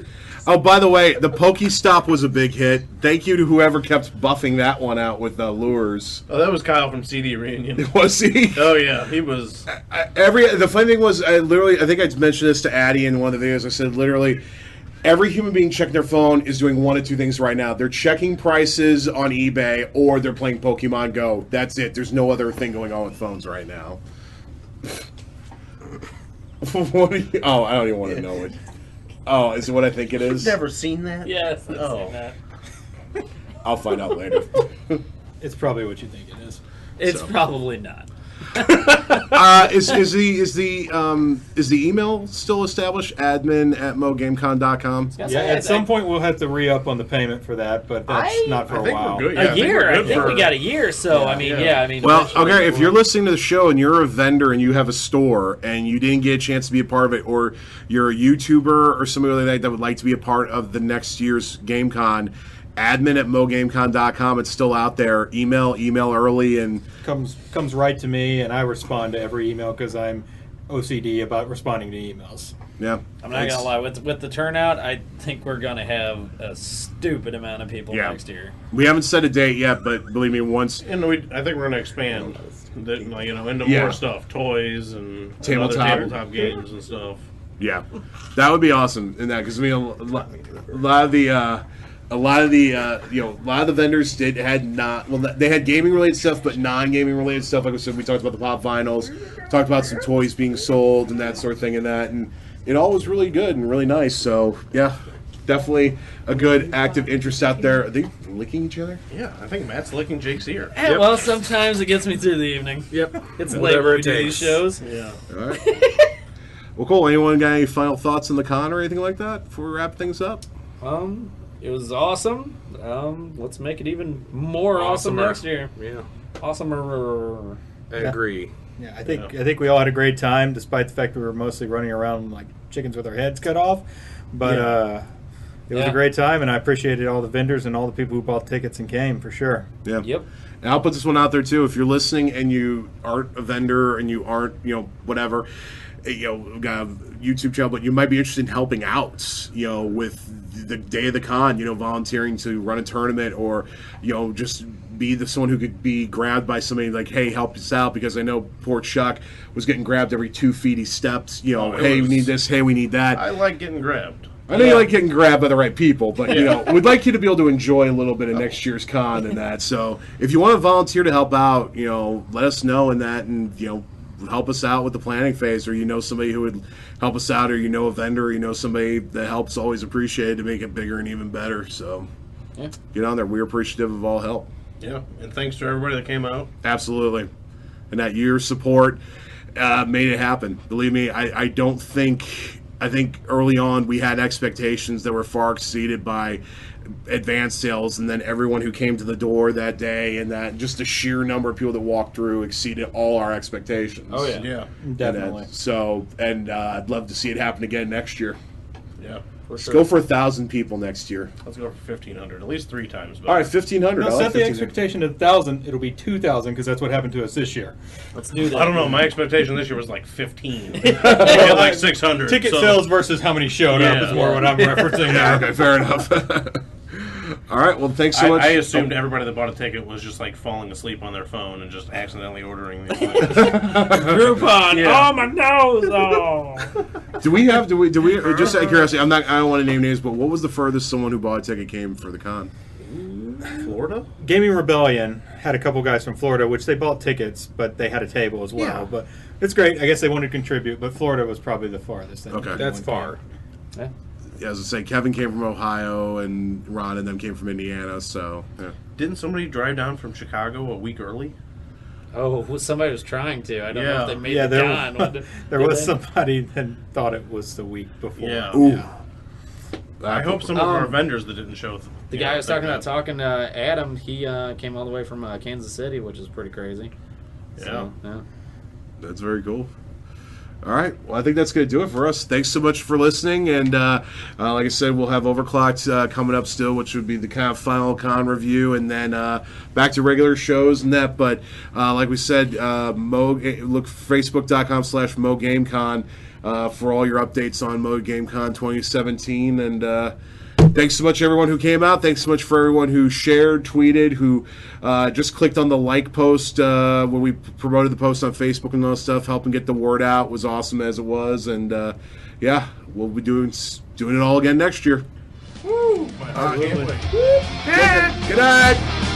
Oh, by the way, the Pokestop was a big hit. Thank you to whoever kept buffing that one out with lures. Oh, that was Kyle from CD Reunion. Was he? Oh yeah, he was. The funny thing was, I think I mentioned this to Addie in one of the videos. I said literally, every human being checking their phone is doing one of two things right now. They're checking prices on eBay or they're playing Pokemon Go. That's it. There's no other thing going on with phones right now. What do you, I don't even want to know it. Oh, is it what I think it is? Never seen that? Yes, I've Oh. seen that. I'll find out later. It's probably what you think it is. It's So. probably not. Is the email still established? admin@mogamecon.com. Yes, Yeah, I- at some point we'll have to re-up on the payment for that, but that's not for I a think while. we're good. A Yeah, I think year. we're I good think for- we got a year. So I mean, yeah. I mean. Well, eventually okay, if we'll- you're listening to the show and you're a vendor and you have a store and you didn't get a chance to be a part of it, or you're a YouTuber or somebody like that that would like to be a part of the next year's GameCon, admin@mogamecon.com. It's still out there. Email early, and comes right to me, and I respond to every email because I'm OCD about responding to emails. yeah. I'm not gonna lie. With the turnout, I think we're gonna have a stupid amount of people Yeah. next year. We haven't set a date yet, but believe me, once And I think we're going to expand, into Yeah. more stuff, toys and Tabletop. other tabletop games and stuff. yeah, that would be awesome. In that, because I mean, a lot of the vendors they had gaming related stuff, but non-gaming related stuff. Like I said, we talked about the pop vinyls, talked about some toys being sold and that sort of thing, and it all was really good and really nice. So yeah, definitely a good active interest out there. Are they licking each other? Yeah, I think Matt's licking Jake's ear. Well, sometimes it gets me through the evening. Yep. It's late Whatever when we it do these takes. shows. Yeah. All right. Well, cool. Anyone got any final thoughts on the con or anything like that before we wrap things up? It was awesome. Let's make it even more awesome Awesomer. next year. Yeah. Awesomer. I agree. Yeah, I think we all had a great time, despite the fact that we were mostly running around like chickens with our heads cut off. But it was a great time, and I appreciated all the vendors and all the people who bought tickets and came for sure. Yeah. Yep. And I'll put this one out there too. If you're listening and you aren't a vendor and you aren't, whatever, got a YouTube channel, but you might be interested in helping out, with the day of the con, volunteering to run a tournament or, just be someone who could be grabbed by somebody like, hey, help us out, because I know poor Chuck was getting grabbed every 2 feet he stepped. Hey, we need this. Hey, we need that. I like getting grabbed. I know you like getting grabbed by the right people, but we'd like you to be able to enjoy a little bit of next year's con and that. So if you want to volunteer to help out, let us know in that, and help us out with the planning phase, or somebody who would help us out, or a vendor, or somebody that helps. Always appreciated to make it bigger and even better. So get on there. We're appreciative of all help. Yeah, and thanks to everybody that came out. Absolutely, and that your support made it happen. Believe me, I think early on we had expectations that were far exceeded by advanced sales, and then everyone who came to the door that day, and that just the sheer number of people that walked through exceeded all our expectations. Oh yeah, Yeah. definitely. I'd love to see it happen again next year. Yeah. Let's go for 1,000 people next year. Let's go for 1,500, at least 3 times. All right, 1,500. Now I like set the 1,500. expectation at 1,000. It'll be 2,000 because that's what happened to us this year. Let's do that. I don't know. My expectation this year was like 15. We had like 600. Ticket so- sales versus how many showed up is more what I'm referencing Yeah, there. okay, fair enough. All right, well, thanks so much. I assumed everybody that bought a ticket was just like falling asleep on their phone and just accidentally ordering these things. Groupon. Yeah. Oh my nose! Oh. Do we just out of curiosity, I don't want to name names, but what was the furthest someone who bought a ticket came for the con? Florida? Gaming Rebellion had a couple guys from Florida, which they bought tickets, but they had a table as well. Yeah. But it's great. I guess they wanted to contribute, but Florida was probably the farthest. Okay. That's far. Yeah. Yeah, as I say, Kevin came from Ohio, and Ron and them came from Indiana, so yeah. Didn't somebody drive down from Chicago a week early? Oh, somebody was trying to. I don't know if they made the con. There was somebody that thought it was the week before. Yeah. Ooh. I hope some of our vendors that didn't show. The guy I was talking to Adam, he came all the way from Kansas City, which is pretty crazy. So, yeah. That's very cool. All right. Well, I think that's going to do it for us. Thanks so much for listening. And like I said, we'll have Overclocked coming up still, which would be the kind of final con review, and then back to regular shows and that. But like we said, look facebook.com/MoGameCon for all your updates on Mo GameCon 2017. And thanks so much, everyone who came out. Thanks so much for everyone who shared, tweeted, who just clicked on the like post when we promoted the post on Facebook and all that stuff. Helping get the word out. It was awesome as it was. And yeah, we'll be doing it all again next year. Woo! I can't wait. Good night.